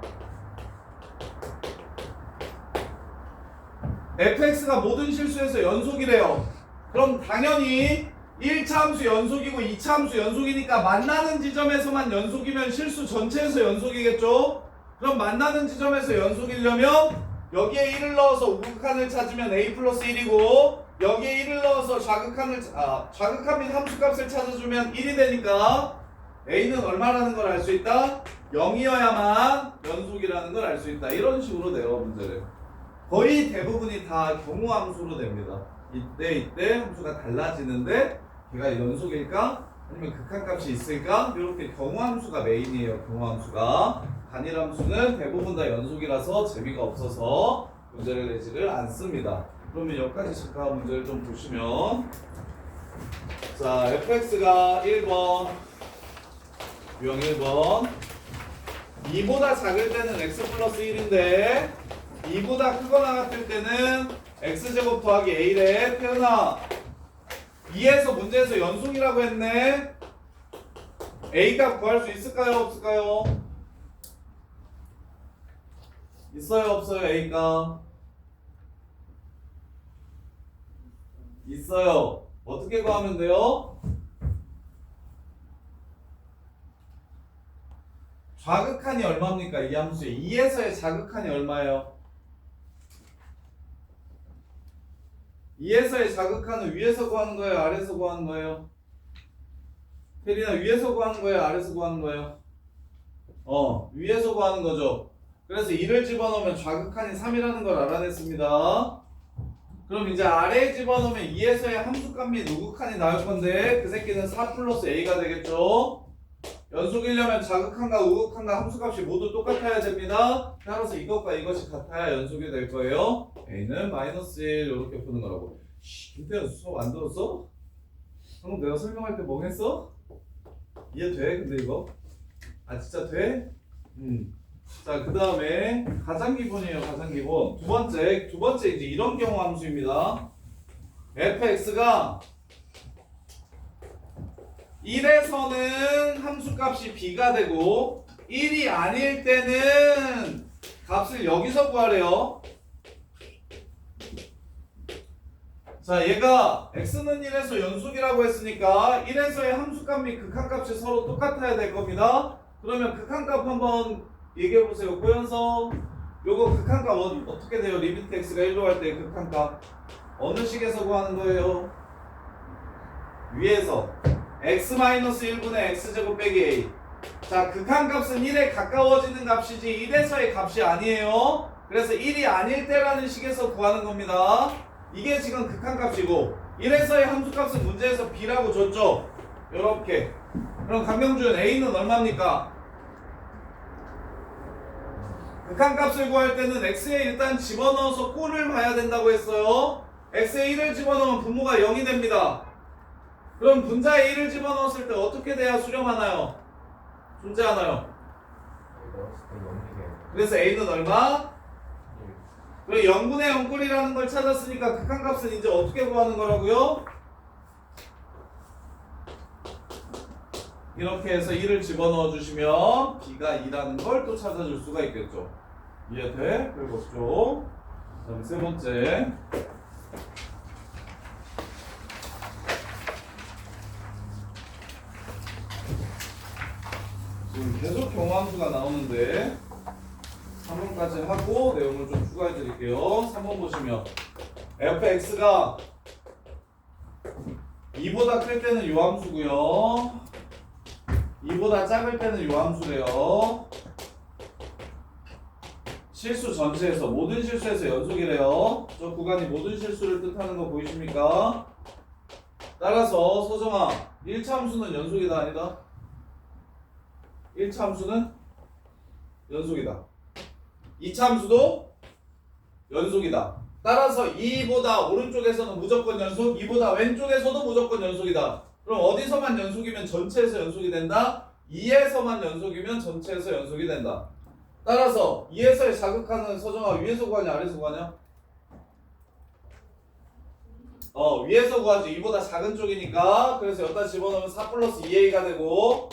Speaker 1: fx가 모든 실수에서 연속이래요. 그럼 당연히 1차 함수 연속이고 2차 함수 연속이니까 만나는 지점에서만 연속이면 실수 전체에서 연속이겠죠? 그럼 만나는 지점에서 연속이려면 여기에 1을 넣어서 우극한을 찾으면 a 플러스 1이고 여기에 1을 넣어서 좌극한 및 함수값을 찾아주면 1이 되니까 a는 얼마라는 걸 알 수 있다? 0이어야만 연속이라는 걸 알 수 있다. 이런 식으로 내요 문제를. 거의 대부분이 다 경우함수로 됩니다. 이때 함수가 달라지는데 걔가 연속일까? 아니면 극한값이 있을까? 이렇게 경우함수가 메인이에요. 경우함수가. 단일함수는 대부분 다 연속이라서 재미가 없어서 문제를 내지를 않습니다. 그러면 여기까지 잠깐 문제를 좀 보시면, 자, fx가 1번 유형 1번 2보다 작을 때는 x 플러스 1인데 2보다 크거나 같을 때는 x제곱 더하기 a래. 태연아 2에서 문제에서 연속이라고 했네. a 값 구할 수 있을까요 없을까요? 있어요 없어요? a 값 있어요. 어떻게 구하면 돼요? 좌극한이 얼마입니까? 이 함수의 2에서의 자극한이 얼마예요? 2에서의 자극한은 위에서 구하는 거예요? 아래에서 구하는 거예요? 태린아 위에서 구하는 거예요? 아래에서 구하는 거예요? 위에서 구하는 거죠. 그래서 2를 집어넣으면 좌극한이 3이라는 걸 알아냈습니다. 그럼 이제 아래에 집어넣으면 2에서의 함수값 및 우극한이 나올 건데 그 새끼는 4 플러스 a가 되겠죠. 연속이려면 자극한과 우극한과 함수값이 모두 똑같아야 됩니다. 따라서 이것과 이것이 같아야 연속이 될 거예요. a는 마이너스 1 이렇게 푸는 거라고. 김태현 수업 안 들었어? 방금 내가 설명할 때 멍했어? 이해돼? 근데 이거? 진짜 돼? 자, 그 다음에 가장 기본이에요. 가장 기본. 두 번째 이제 이런 경우 함수입니다. fx가 1에서는 함수값이 b가 되고 1이 아닐 때는 값을 여기서 구하래요. 자, 얘가 x는 1에서 연속이라고 했으니까 1에서의 함수값 및 극한값이 서로 똑같아야 될 겁니다. 그러면 극한값 한번 얘기해 보세요. 고현서, 요거 극한값 어떻게 돼요? 리미트 x가 1로 할 때 극한값 어느 식에서 구하는 거예요? 위에서 x-1분의 x제곱 빼기 a. 자, 극한값은 1에 가까워지는 값이지 1에서의 값이 아니에요. 그래서 1이 아닐 때라는 식에서 구하는 겁니다. 이게 지금 극한값이고 1에서의 함수값은 문제에서 b라고 줬죠. 요렇게. 그럼 강명준, a는 얼마입니까? 극한값을 구할 때는 x에 일단 집어넣어서 꼴을 봐야 된다고 했어요. x에 1을 집어넣으면 분모가 0이 됩니다. 그럼 분자에 1을 집어넣었을 때 어떻게 돼야 수렴하나요? 존재하나요? 그래서 a는 얼마? 그리고 0분의 0꼴이라는 걸 찾았으니까 극한값은 이제 어떻게 구하는 거라고요? 이렇게 해서 1을 집어넣어 주시면 b가 2라는 걸 또 찾아줄 수가 있겠죠. 이해돼? 그리고 다음 세 번째. 지금 계속 경우함수가 나오는데 3번까지 하고 내용을 좀 추가해 드릴게요. 3번 보시면 fx가 2보다 클 때는 요 함수고요. 2보다 작을 때는 요 함수래요. 실수 전체에서 모든 실수에서 연속이래요. 저 구간이 모든 실수를 뜻하는 거 보이십니까? 따라서 서정아 1차 함수는 연속이다 아니다? 1차 함수는 연속이다. 2차 함수도 연속이다. 따라서 2보다 오른쪽에서는 무조건 연속, 2보다 왼쪽에서도 무조건 연속이다. 그럼 어디서만 연속이면 전체에서 연속이 된다? 2에서만 연속이면 전체에서 연속이 된다. 따라서 2에서의 자극하는 서정아 위에서 구하냐 아래에서 구하냐? 위에서 구하지. 2보다 작은 쪽이니까. 그래서 여기다 집어넣으면 4 플러스 2a가 되고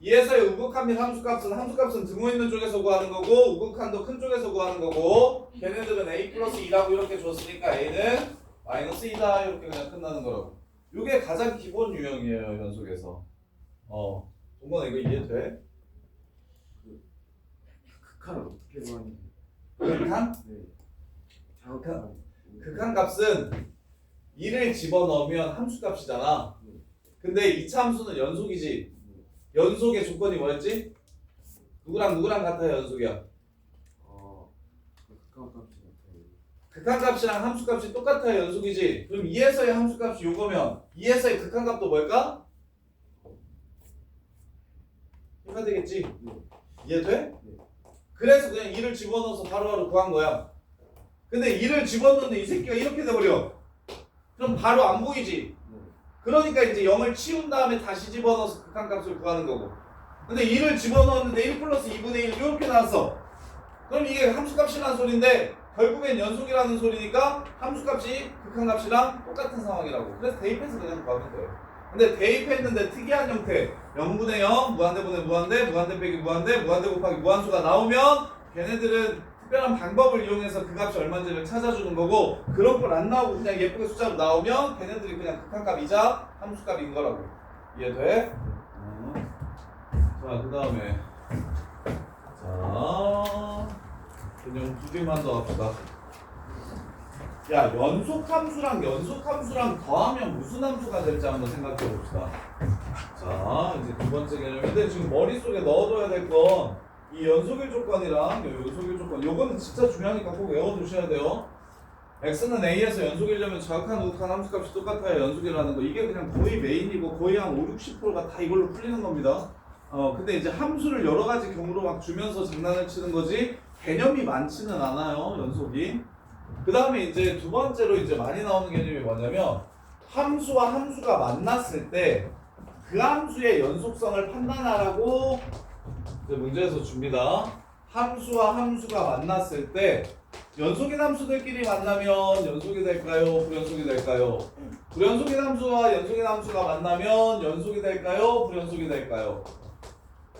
Speaker 1: 2에서의 우극한 및 함수값은 등호 있는 쪽에서 구하는 거고 우극한도 큰 쪽에서 구하는 거고 걔네들은 a 플러스 2라고 이렇게 줬으니까 a는 마이너스 2다 이렇게 그냥 끝나는 거라고. 이게 가장 기본 유형이에요 연속에서. 동건아 이거 이해돼?
Speaker 2: 극한을 어떻게 구하는지.
Speaker 1: 극한?
Speaker 2: 네.
Speaker 1: 극한 값은 2를 집어넣으면 함수값이잖아. 근데 2차 함수는 연속이지. 연속의 조건이 뭐였지? 누구랑 같아야 연속이야?
Speaker 2: 극한값이 같아요.
Speaker 1: 극한값이랑 함수값이 똑같아야 연속이지. 그럼 2에서의 함수값이 요거면 2에서의 극한값도 뭘까? 이거 되겠지? 이해돼? 그래서 그냥 2를 집어넣어서 바로바로 구한 거야. 근데 2를 집어넣는데 이 새끼가 이렇게 돼버려. 그럼 바로 안 보이지? 그러니까 이제 0을 치운 다음에 다시 집어넣어서 극한값을 구하는 거고. 근데 2를 집어넣었는데 1 플러스 2분의 1 이렇게 나왔어. 그럼 이게 함수값이라는 소리인데 결국엔 연속이라는 소리니까 함수값이 극한값이랑 똑같은 상황이라고. 그래서 대입해서 그냥 구하면 돼요. 근데 대입했는데 특이한 형태 0분의 0, 무한대분의 무한대, 무한대 빼기 무한대, 무한대 곱하기 무한수가 나오면 걔네들은 특별한 방법을 이용해서 그 값이 얼마인지를 찾아주는 거고 그런 걸 안 나오고 그냥 예쁘게 숫자로 나오면 걔네들이 그냥 극한값이자 함수값인 거라고. 이해돼? 자, 그 다음에 그냥 2개만 더 합시다. 야, 연속함수랑 더하면 무슨 함수가 될지 한번 생각해 봅시다. 자, 이제 두 번째 개념인데 지금 머릿속에 넣어둬야 될 건 이 연속일 조건이랑 연속일 조건 요거는 진짜 중요하니까 꼭 외워두셔야 돼요. x는 a에서 연속이려면 자극한 우극한 함수값이 똑같아야 연속이라는 거. 이게 그냥 거의 메인이고 거의 한 50-60%가 다 이걸로 풀리는 겁니다. 근데 이제 함수를 여러 가지 경우로 막 주면서 장난을 치는 거지 개념이 많지는 않아요, 연속이. 그 다음에 이제 두 번째로 이제 많이 나오는 개념이 뭐냐면 함수와 함수가 만났을 때 그 함수의 연속성을 판단하라고 이제 문제에서 줍니다. 함수와 함수가 만났을 때 연속인 함수들끼리 만나면 연속이 될까요? 불연속이 될까요? 불연속인 함수와 연속인 함수가 만나면 연속이 될까요? 불연속이 될까요?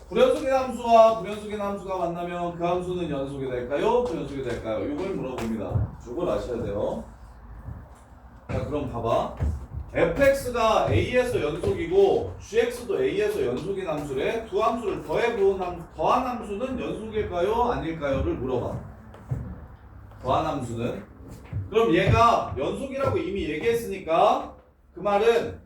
Speaker 1: 불연속인 함수와 불연속인 함수가 만나면 그 함수는 연속이 될까요? 불연속이 될까요? 이걸 물어봅니다. 이걸 아셔야 돼요. 자, 그럼 봐봐. fx가 a에서 연속이고 gx도 a에서 연속인 함수래. 두 함수를 더한 함수는 연속일까요? 아닐까요?를 물어봐. 더한 함수는. 그럼 얘가 연속이라고 이미 얘기했으니까 그 말은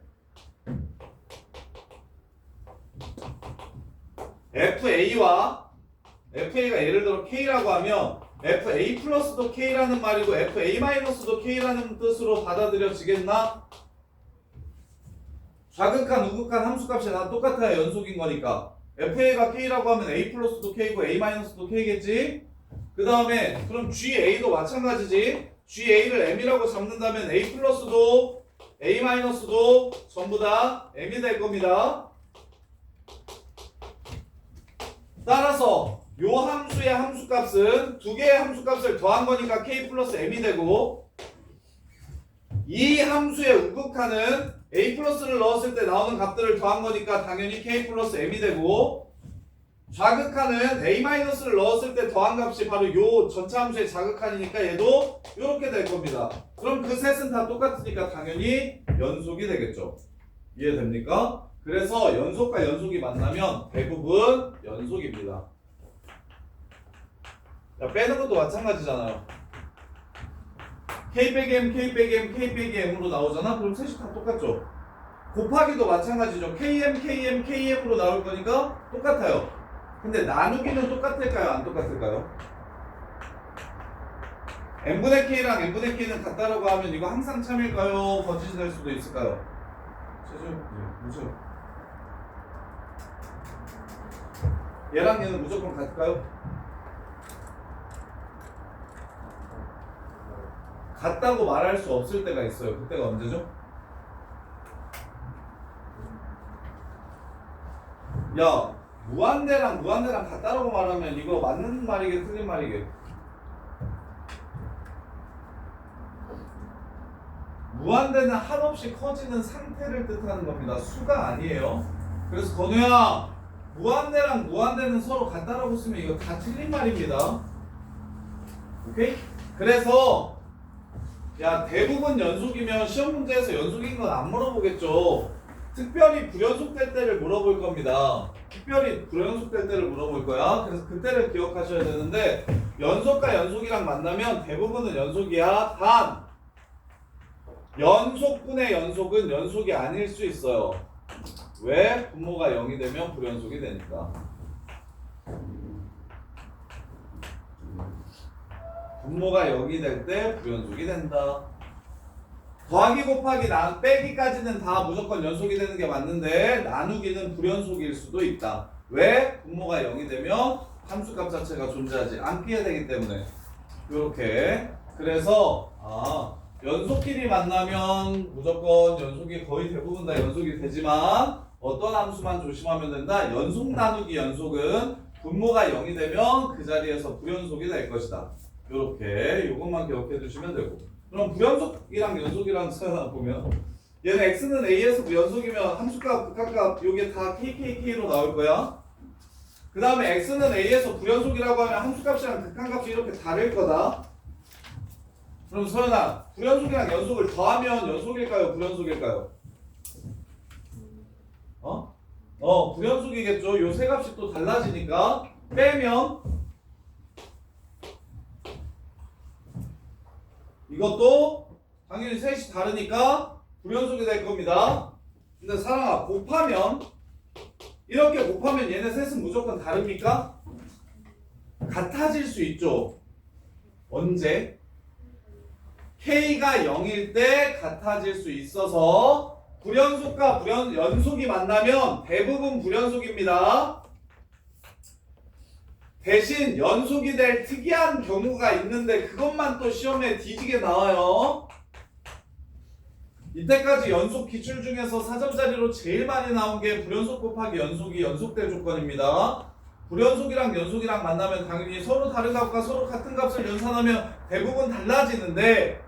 Speaker 1: FA가 예를 들어 K라고 하면 FA 플러스도 K라는 말이고 FA 마이너스도 K라는 뜻으로 받아들여지겠나? 좌극한 우극한 함수값이 다 똑같아야 연속인 거니까 FA가 K라고 하면 A 플러스도 K고 A 마이너스도 K겠지? 그 다음에 그럼 GA도 마찬가지지. GA를 M이라고 잡는다면 A 플러스도 A 마이너스도 전부 다 M이 될 겁니다. 따라서 요 함수의 함수값은 두 개의 함수값을 더한 거니까 K 플러스 M이 되고 이 함수의 우극한은 A 플러스를 넣었을 때 나오는 값들을 더한 거니까 당연히 K 플러스 M이 되고 좌극한은 A 마이너스를 넣었을 때 더한 값이 바로 요 전체 함수의 자극한이니까 얘도 이렇게 될 겁니다. 그럼 그 셋은 다 똑같으니까 당연히 연속이 되겠죠. 이해됩니까? 그래서 연속과 연속이 만나면 대부분 연속입니다. 야, 빼는 것도 마찬가지잖아요. K 빼기 M, K 빼기 M, K 빼기 M으로 나오잖아? 그럼 셋이 다 똑같죠? 곱하기도 마찬가지죠. KM, KM, KM으로 나올 거니까 똑같아요. 근데 나누기는 똑같을까요? 안 똑같을까요? N분의 K랑 N분의 K는 같다라고 하면 이거 항상 참일까요? 거짓이 될 수도 있을까요? 무슨? 얘랑 얘는 무조건 같을까요? 같다고 말할 수 없을 때가 있어요. 그때가 언제죠? 야, 무한대랑 같다라고 말하면 이거 맞는 말이게 틀린 말이게? 무한대는 한없이 커지는 상태를 뜻하는 겁니다. 수가 아니에요. 그래서 건우야, 무한대랑 무한대는 서로 같다라고 쓰면 이거 다 틀린 말입니다. 오케이? 그래서 야, 대부분 연속이면 시험 문제에서 연속인 건 안 물어보겠죠. 특별히 불연속될 때를 물어볼 겁니다. 특별히 불연속될 때를 물어볼 거야. 그래서 그때를 기억하셔야 되는데 연속과 연속이랑 만나면 대부분은 연속이야. 단 연속분의 연속은 연속이 아닐 수 있어요. 왜? 분모가 0이 되면 불연속이 되니까. 분모가 0이 될 때 불연속이 된다. 더하기 곱하기 빼기까지는 다 무조건 연속이 되는 게 맞는데 나누기는 불연속일 수도 있다. 왜? 분모가 0이 되면 함수값 자체가 존재하지 않게 되기 때문에. 요렇게. 그래서 연속끼리 만나면 무조건 연속이 거의 대부분 다 연속이 되지만 어떤 함수만 조심하면 된다. 연속 나누기 연속은 분모가 0이 되면 그 자리에서 불연속이 될 것이다. 요렇게 요것만 기억해 두시면 되고. 그럼 불연속이랑 연속이랑 보면 얘는 x는 a에서 연속이면 함수값, 극한값 요게 다 kk로 나올 거야. 그 다음에 x는 a에서 불연속이라고 하면 함수값이랑 극한값이 이렇게 다를 거다. 그럼 서연아, 불연속이랑 연속을 더하면 연속일까요? 불연속일까요? 불연속이겠죠. 요 세 값이 또 달라지니까 빼면 이것도 당연히 셋이 다르니까 불연속이 될 겁니다. 근데 사랑아, 곱하면 이렇게 곱하면 얘네 셋은 무조건 다릅니까? 같아질 수 있죠. 언제? K가 0일 때 같아질 수 있어서 불연속과 연속이 만나면 대부분 불연속입니다. 대신 연속이 될 특이한 경우가 있는데 그것만 또 시험에 뒤지게 나와요. 이때까지 연속 기출 중에서 4점짜리로 제일 많이 나온 게 불연속 곱하기 연속이 연속될 조건입니다. 불연속이랑 연속이랑 만나면 당연히 서로 다른 값과 서로 같은 값을 연산하면 대부분 달라지는데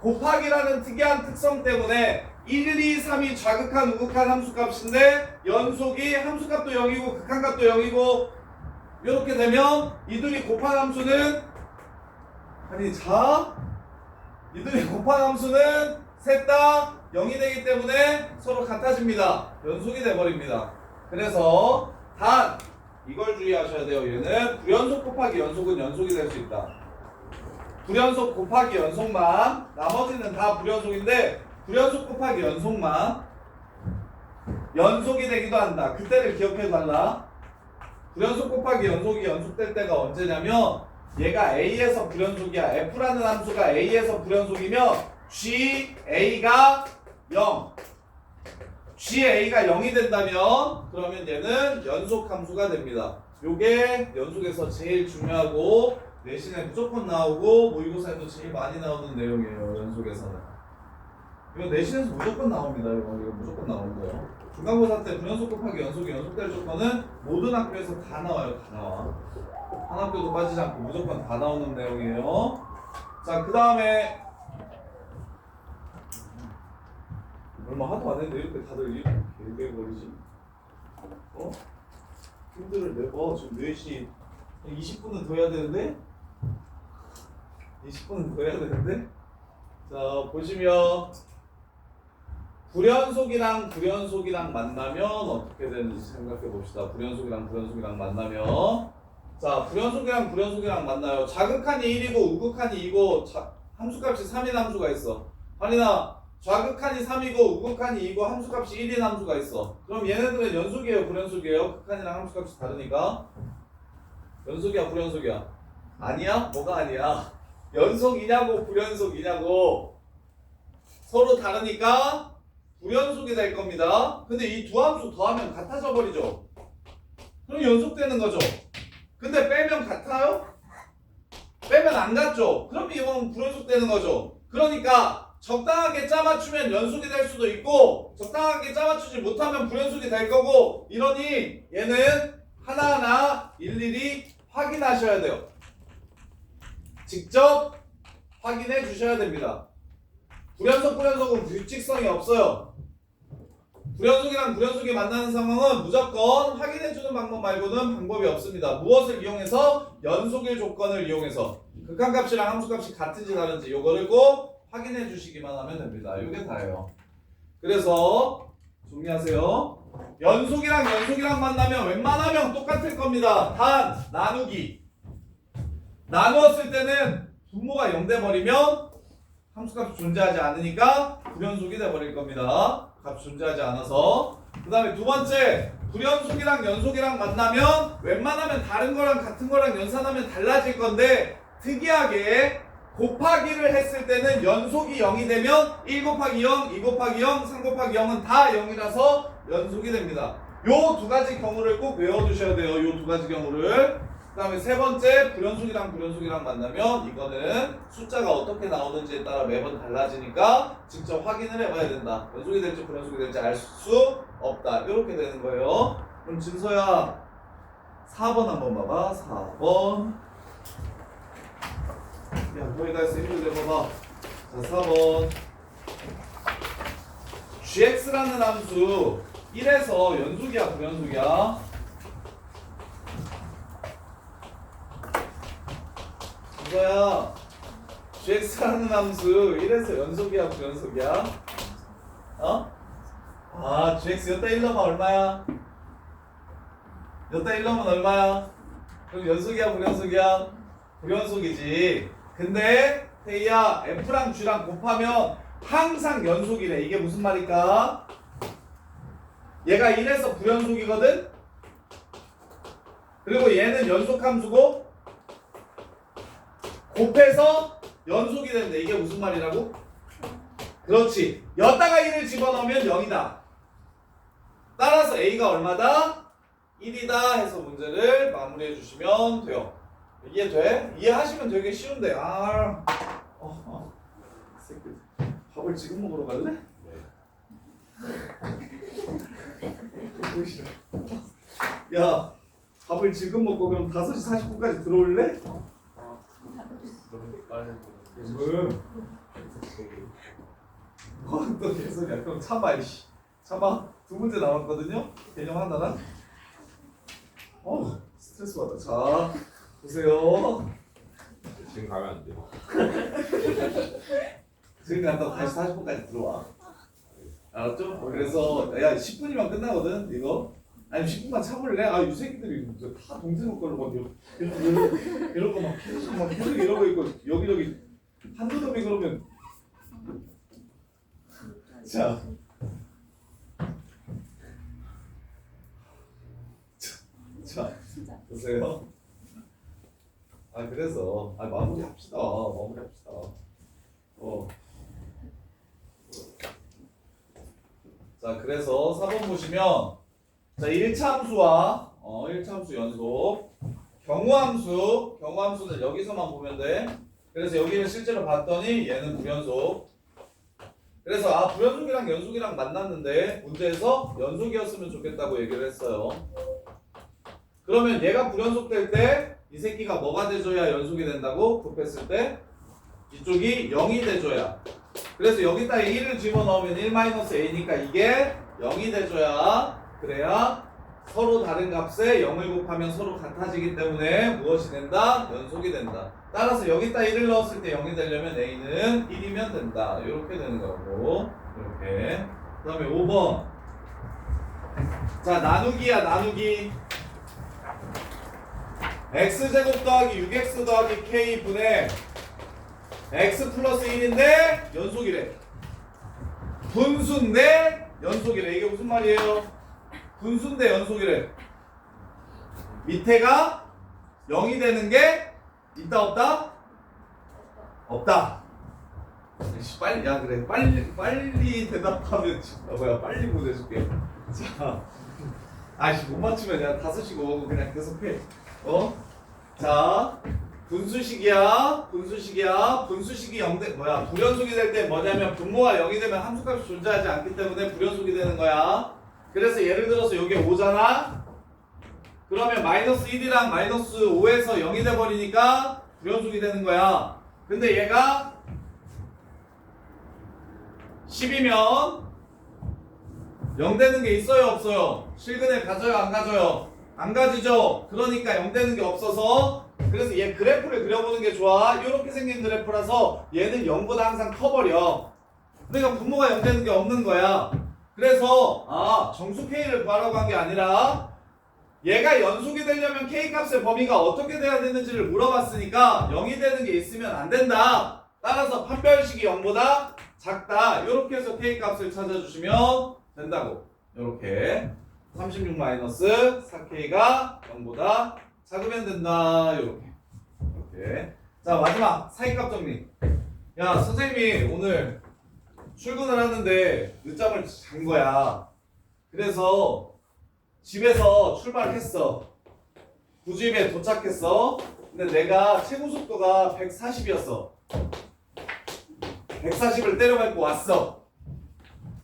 Speaker 1: 곱하기라는 특이한 특성 때문에 1, 2, 3이 좌극한 우극한 함수값인데 연속이 함수값도 0이고 극한값도 0이고 이렇게 되면 이들이 곱한 함수는 이들이 곱한 함수는 셋 다 0이 되기 때문에 서로 같아집니다. 연속이 돼버립니다. 그래서 단 이걸 주의하셔야 돼요. 얘는 불연속 곱하기 연속은 연속이 될 수 있다. 불연속 곱하기 연속만, 나머지는 다 불연속인데 불연속 곱하기 연속만 연속이 되기도 한다. 그때를 기억해 달라. 불연속 곱하기 연속이 연속될 때가 언제냐면 얘가 A에서 불연속이야. F라는 함수가 A에서 불연속이면 GA가 0. GA가 0이 된다면 그러면 얘는 연속 함수가 됩니다. 요게 연속에서 제일 중요하고 내신에 무조건 나오고 모의고사에도 제일 많이 나오는 내용이에요. 연속에서는. 이거 내신에서 무조건 나옵니다. 이거 무조건 나오는 거예요. 중간고사 때 불연속 곱하기 연속이 연속될 조건은 모든 학교에서 다 나와요. 다 나와. 한 학교도 빠지지 않고 무조건 다 나오는 내용이에요. 자, 그 다음에 얼마 하도 안 했는데 이렇게 다들 이렇게 개개거리지? 어? 힘들을 내봐. 지금 4시 20분은 더 해야 되는데? 20분은 더 해야 되는데? 자, 보시면 불연속이랑 만나면 어떻게 되는지 생각해 봅시다. 불연속이랑 만나면 자, 불연속이랑 만나요. 자극한이 1이고 우극한이 2고 함수값이 3인 함수가 있어. 아니나 좌극한이 3이고 우극한이 2고 함수값이 1인 함수가 있어. 그럼 얘네들은 연속이에요, 불연속이에요? 극한이랑 함수값이 다르니까 연속이야, 불연속이야? 아니야? 뭐가 아니야? 연속이냐고 불연속이냐고. 서로 다르니까 불연속이 될 겁니다. 근데 이 두 함수 더하면 같아져 버리죠. 그럼 연속되는 거죠. 근데 빼면 같아요? 빼면 안 같죠. 그럼 이건 불연속되는 거죠. 그러니까 적당하게 짜맞추면 연속이 될 수도 있고 적당하게 짜맞추지 못하면 불연속이 될 거고, 이러니 얘는 하나하나 일일이 확인하셔야 돼요. 직접 확인해 주셔야 됩니다. 불연속은 규칙성이 없어요. 불연속이랑 불연속이 만나는 상황은 무조건 확인해주는 방법 말고는 방법이 없습니다. 무엇을 이용해서? 연속일 조건을 이용해서. 극한값이랑 함수값이 같은지 다른지 요거를 꼭 확인해 주시기만 하면 됩니다. 요게 다예요. 그래서 정리하세요. 연속이랑 만나면 웬만하면 똑같을 겁니다. 단 나누기. 나누었을 때는 분모가 0 돼버리면 함수값이 존재하지 않으니까 불연속이 돼버릴 겁니다. 값이 존재하지 않아서. 그 다음에 두 번째, 불연속이랑 연속이랑 만나면 웬만하면 다른 거랑 같은 거랑 연산하면 달라질 건데 특이하게 곱하기를 했을 때는 연속이 0이 되면 1 곱하기 0, 2 곱하기 0, 3 곱하기 0은 다 0이라서 연속이 됩니다. 요 두 가지 경우를 꼭 외워두셔야 돼요. 요 두 가지 경우를. 그 다음에 세 번째, 불연속이랑 만나면 이거는 숫자가 어떻게 나오는지에 따라 매번 달라지니까 직접 확인을 해봐야 된다. 연속이 될지 불연속이 될지 알 수 없다. 이렇게 되는 거예요. 그럼 진서야 4번 한번 봐봐. 4번. 야, 거기 다 했어. 힘들 내봐봐. 자, 4번. gx라는 함수 1에서 연속이야, 불연속이야? 이거야. gx라는 함수 1에서 연속이야, 불연속이야? 어? 아, gx 여기다 1 넣으면 얼마야? 여기다 1 넣으면 얼마야? 그럼 연속이야, 불연속이야? 불연속이지. 근데 태희야, f랑 g랑 곱하면 항상 연속이래. 이게 무슨 말일까? 얘가 1에서 불연속이거든? 그리고 얘는 연속함수고 곱해서 연속이 되는데 이게 무슨 말이라고? 그렇지. 여기다가 1을 집어넣으면 0이다. 따라서 A가 얼마다? 1이다 해서 문제를 마무리해 주시면 돼요. 이해돼? 이해하시면 되게 쉬운데. 새끼 밥을 지금 먹으러 갈래?
Speaker 3: 네.
Speaker 1: 보기 싫어. 야, 밥을 지금 먹고 그럼 5시 40분까지 들어올래? 지금 또 계속이야. 그럼 참아 이씨. 참아. 2문제 남았거든요. 개념 하나랑. 스트레스 받아. 자 보세요.
Speaker 3: 지금 가면 안 돼요.
Speaker 1: 지금 갔다 다시 40분까지 들어와. 알았죠? 그래서 야 10분이면 끝나거든 이거. 아니 10분만 참을래? 아 이 새끼들이 다 동생 걸로 막 이런 거 막 계속 이러고 있고 여기저기 한두 놈이 그러면 자 보세요. 그래서 마무리합시다. 자 그래서 4번 보시면 자 1차 함수와 1차 함수 연속 경우함수는 여기서만 보면 돼. 그래서 여기는 실제로 봤더니 얘는 불연속. 그래서 불연속이랑 연속이랑 만났는데 문제에서 연속이었으면 좋겠다고 얘기를 했어요. 그러면 얘가 불연속 될 때 이 새끼가 뭐가 돼줘야 연속이 된다고? 곱했을 때 이쪽이 0이 돼줘야. 그래서 여기다 1을 집어넣으면 1-a니까 이게 0이 돼줘야. 그래야 서로 다른 값에 0을 곱하면 서로 같아지기 때문에 무엇이 된다? 연속이 된다. 따라서 여기다 1을 넣었을 때 0이 되려면 a는 1이면 된다. 이렇게 되는 거고. 이렇게. 그 다음에 5번. 자 나누기야 나누기. x제곱 더하기 6x 더하기 k 분의 x 플러스 1인데 연속이래. 분수인데 연속이래. 이게 무슨 말이에요? 분수인데 연속이래. 밑에가 0이 되는 게 있다 없다? 없다. 빨리 야 그래 빨리 대답하면 빨리 보내줄게. 자 못 맞추면 내가 5시고 그냥 계속해. 자 분수식이야. 분수식이 0대 불연속이 될 때 뭐냐면 분모가 0이 되면 함수값이 존재하지 않기 때문에 불연속이 되는 거야. 그래서 예를 들어서 여기 5잖아. 그러면 마이너스 1이랑 마이너스 5에서 0이 돼버리니까 불연속이 되는 거야. 근데 얘가 10이면 0 되는 게 있어요 없어요? 실근에 가져요 안 가져요? 안 가지죠. 그러니까 0 되는 게 없어서 그래서 얘 그래프를 그려보는 게 좋아. 이렇게 생긴 그래프라서 얘는 0보다 항상 커버려. 그러니까 분모가 0 되는 게 없는 거야. 그래서 정수 K를 구하라고 한 게 아니라 얘가 연속이 되려면 K 값의 범위가 어떻게 돼야 되는지를 물어봤으니까 0이 되는 게 있으면 안 된다. 따라서 판별식이 0보다 작다. 이렇게 해서 K 값을 찾아주시면 된다고. 이렇게 36-4K가 0보다 작으면 된다. 이렇게. 자 마지막 사이값 정리. 야 선생님이 오늘 출근을 하는데 늦잠을 잔 거야. 그래서 집에서 출발했어. 구집에 도착했어. 근데 내가 최고 속도가 140이었어. 140을 때려밟고 왔어.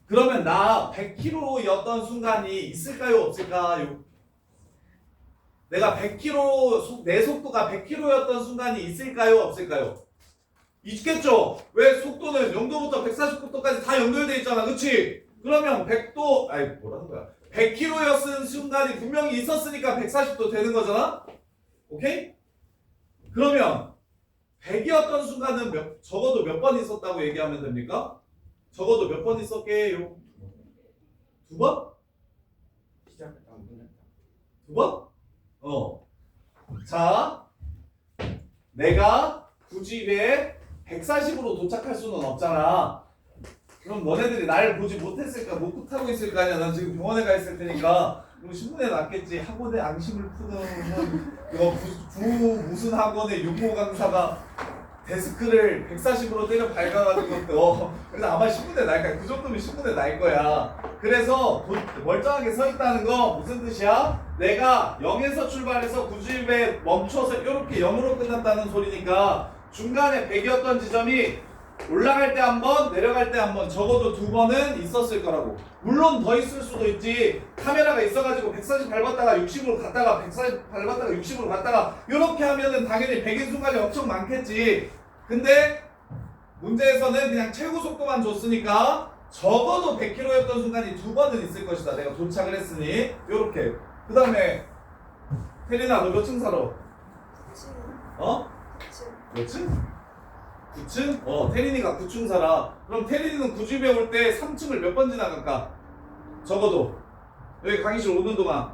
Speaker 1: 그러면 나 100km였던 순간이 있을까요? 없을까요? 내가 100km, 내 속도가 100km였던 순간이 있을까요? 없을까요? 있겠죠? 왜 속도는 0도부터 140도까지 다 연결돼 있잖아. 그치? 그러면 100도, 뭐라는 거야? 100km였은 순간이 분명히 있었으니까 140도 되는 거잖아? 오케이? 그러면 100이었던 순간은 적어도 몇 번 있었다고 얘기하면 됩니까? 적어도 몇 번 있었게요? 2번?
Speaker 2: 시작했다 안 끝났다.
Speaker 1: 2번? 자, 내가 구집에 140으로 도착할 수는 없잖아. 그럼 너네들이 날 보지 못했을까? 못 타고 있을 거 아니야. 난 지금 병원에 가 있을 테니까. 그리고 신문에 났겠지. 학원에 앙심을 푸는 무슨 학원의 육모 강사가 데스크를 140으로 때려 밟아가지고 그래서 아마 신문에 날 거야. 그 정도면 신문에 날 거야. 그래서 멀쩡하게 서 있다는 거 무슨 뜻이야? 내가 0에서 출발해서 구집에 멈춰서 이렇게 0으로 끝났다는 소리니까 중간에 100이었던 지점이 올라갈 때 한 번, 내려갈 때 한 번, 적어도 2번은 있었을 거라고. 물론 더 있을 수도 있지. 카메라가 있어가지고 140 밟았다가 60으로 갔다가 140 밟았다가 60으로 갔다가 이렇게 하면은 당연히 100인 순간이 엄청 많겠지. 근데 문제에서는 그냥 최고 속도만 줬으니까 적어도 100km였던 순간이 2번은 있을 것이다. 내가 도착을 했으니 요렇게. 그 다음에 태린아 너 몇 층 살아? 어? 몇 층? 9층? 태린이가 9층 살아. 그럼 태린이는 9집에 올 때 3층을 몇 번 지나갈까? 적어도 여기 강의실 오는 동안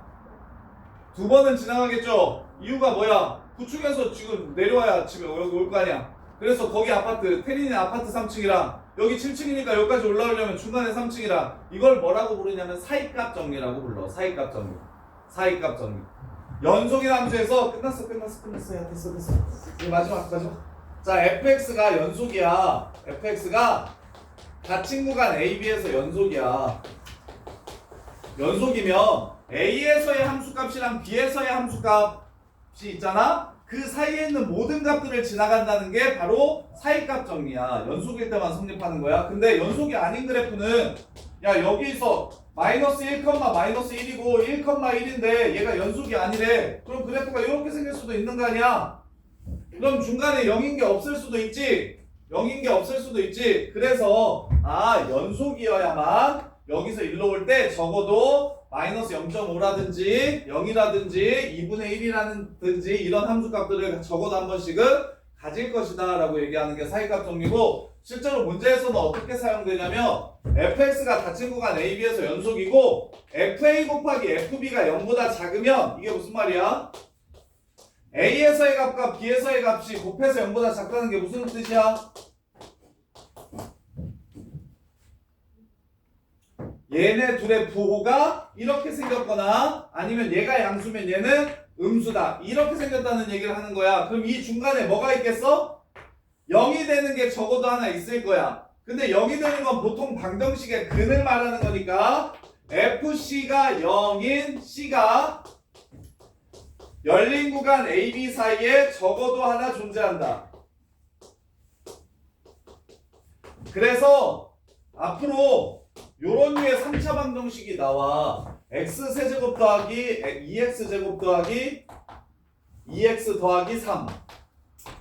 Speaker 1: 2번은 지나가겠죠? 이유가 뭐야? 9층에서 지금 내려와야 집에 여기 올 거 아니야. 그래서 거기 아파트, 태린이 아파트 3층이랑 여기 7층이니까 여기까지 올라오려면 중간에 3층이랑 이걸 뭐라고 부르냐면 사이값 정리라고 불러. 사이값 정리. 사이값 정리. 연속의 함수에서 끝났어. 야 됐어. 이제 마지막. 자, fx가 연속이야. fx가 닫힌 구간 AB에서 연속이야. 연속이면 A에서의 함수값이랑 B에서의 함수값이 있잖아? 그 사이에 있는 모든 값들을 지나간다는 게 바로 사이값 정리야. 연속일 때만 성립하는 거야. 근데 연속이 아닌 그래프는 야 여기서 마이너스 1, 마이너스 1이고 1,1인데 얘가 연속이 아니래. 그럼 그래프가 이렇게 생길 수도 있는 거 아니야? 그럼 중간에 0인 게 없을 수도 있지. 그래서 연속이어야만 여기서 일로 올 때 적어도 마이너스 0.5라든지 0이라든지 2분의 1이라든지 이런 함수값들을 적어도 한 번씩은 가질 것이다 라고 얘기하는 게 사이값 정리고, 실제로 문제에서는 어떻게 사용되냐면 fx가 닫힌 구간 AB에서 연속이고 fa 곱하기 fb가 0보다 작으면 이게 무슨 말이야? A에서의 값과 B에서의 값이 곱해서 0보다 작다는 게 무슨 뜻이야? 얘네 둘의 부호가 이렇게 생겼거나 아니면 얘가 양수면 얘는 음수다 이렇게 생겼다는 얘기를 하는 거야. 그럼 이 중간에 뭐가 있겠어? 0이 되는 게 적어도 하나 있을 거야. 근데 0이 되는 건 보통 방정식의 근을 말하는 거니까 FC가 0인 C가 열린 구간 AB 사이에 적어도 하나 존재한다. 그래서 앞으로 요런 류의 3차 방정식이 나와. x세제곱 더하기 2x제곱 더하기 2x 더하기 3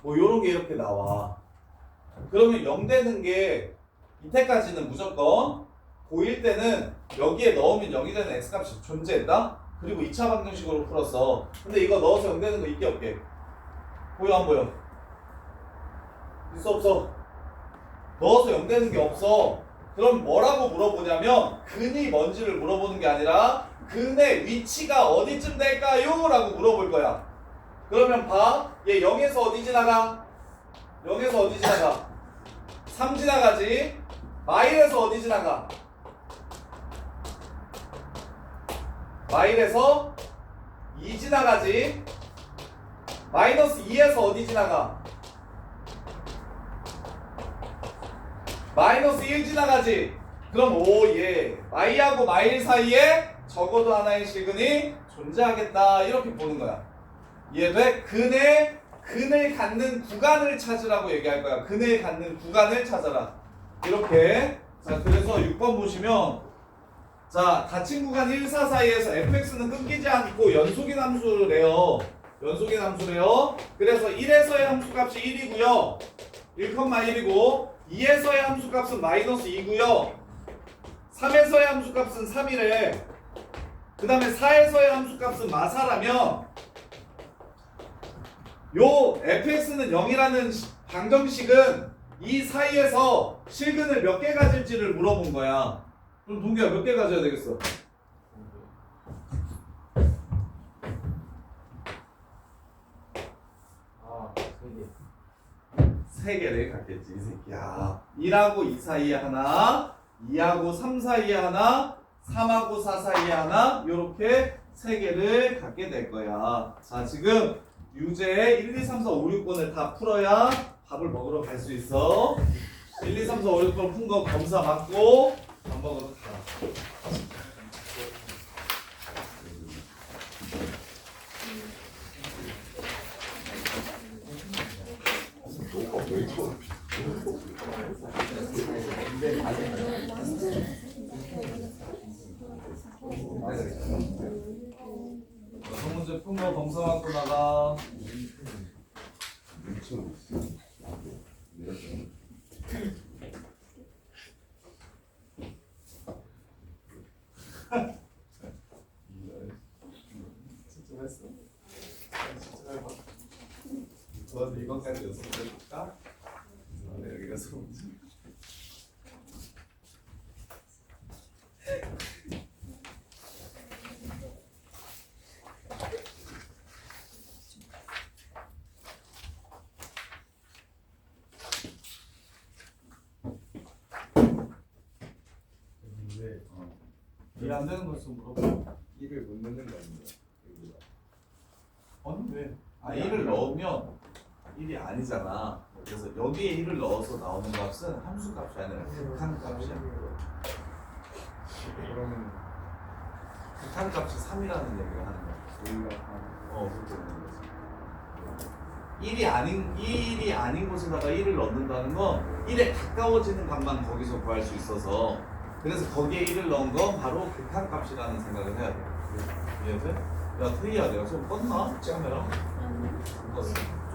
Speaker 1: 뭐 요런 게 이렇게 나와. 그러면 0 되는 게 이때까지는 무조건 고1 때는 여기에 넣으면 0이 되는 x값이 존재했다? 그리고 2차 방정식으로 풀었어. 근데 이거 넣어서 0 되는 거 있게 없게? 보여 안 보여? 있어 없어? 넣어서 0 되는 게 없어. 그럼 뭐라고 물어보냐면 근이 뭔지를 물어보는 게 아니라 근의 위치가 어디쯤 될까요? 라고 물어볼 거야. 그러면 봐. 얘 0에서 어디 지나가? 0에서 어디 지나가? 3 지나가지. 마일에서 어디 지나가? 마일에서 2 지나가지. 마이너스 2에서 어디 지나가? 마이너스 1 지나가지. 그럼 오예 마이하고 마일 사이에 적어도 하나의 시근이 존재하겠다 이렇게 보는 거야. 이해돼? 근을 갖는 구간을 찾으라고 얘기할 거야. 근을 갖는 구간을 찾아라 이렇게. 자 그래서 6번 보시면 자 닫힌 구간 1, 4 사이에서 fx는 끊기지 않고 연속인 함수래요. 그래서 1에서의 함수값이 1이고요 1,1이고 2에서의 함수값은 마이너스 2고요 3에서의 함수값은 3이래. 그 다음에 4에서의 함수값은 마사라면 요 fx는 0이라는 방정식은 이 사이에서 실근을 몇 개 가질지를 물어본 거야. 그럼 동규야 몇 개 가져야 되겠어? 세 개를 갖겠지 이 새끼야. 1하고 2 사이에 하나, 2하고 3 사이에 하나, 3하고 4 사이에 하나, 요렇게 세 개를 갖게 될 거야. 자 지금 유제 1, 2, 3, 4, 5, 6번을 다 풀어야 밥을 먹으러 갈 수 있어. 1, 2, 3, 4, 5, 6번 푼 거 검사 받고 밥 먹으러 가.
Speaker 3: 너가 왜 이거
Speaker 2: 근데 아직
Speaker 1: 여섯 문제 푼 거 검사 받고 나가.
Speaker 2: 집중했어. 집중해봐. 너도 이번까지 여섯 문제 볼까? 네, 여기 여섯 문제. 왜?
Speaker 1: 이해 안 되는 거 있으면 물어봐.
Speaker 2: 일을 못 넣는 거 아니야?
Speaker 1: 아니 왜? 아 1을 넣으면 1이 아니잖아. 그래서 여기에 1을 넣어서 나오는 값은 함수 값이 아니라 극한 값이야.
Speaker 2: 그러면
Speaker 1: 극한 값이 3이라는 얘기를 하는 거야.
Speaker 2: 우리가
Speaker 1: 그렇게 되는 거지. 1이 아닌 곳에다가 1을 넣는다는 건 1에 가까워지는 값만 거기서 구할 수 있어서 그래서 거기에 1을 넣은 건 바로 극한 값이라는 생각을 해야 돼. 이해돼? 야, 태희야, 내가 좀 껐나? 카메라? 껐어.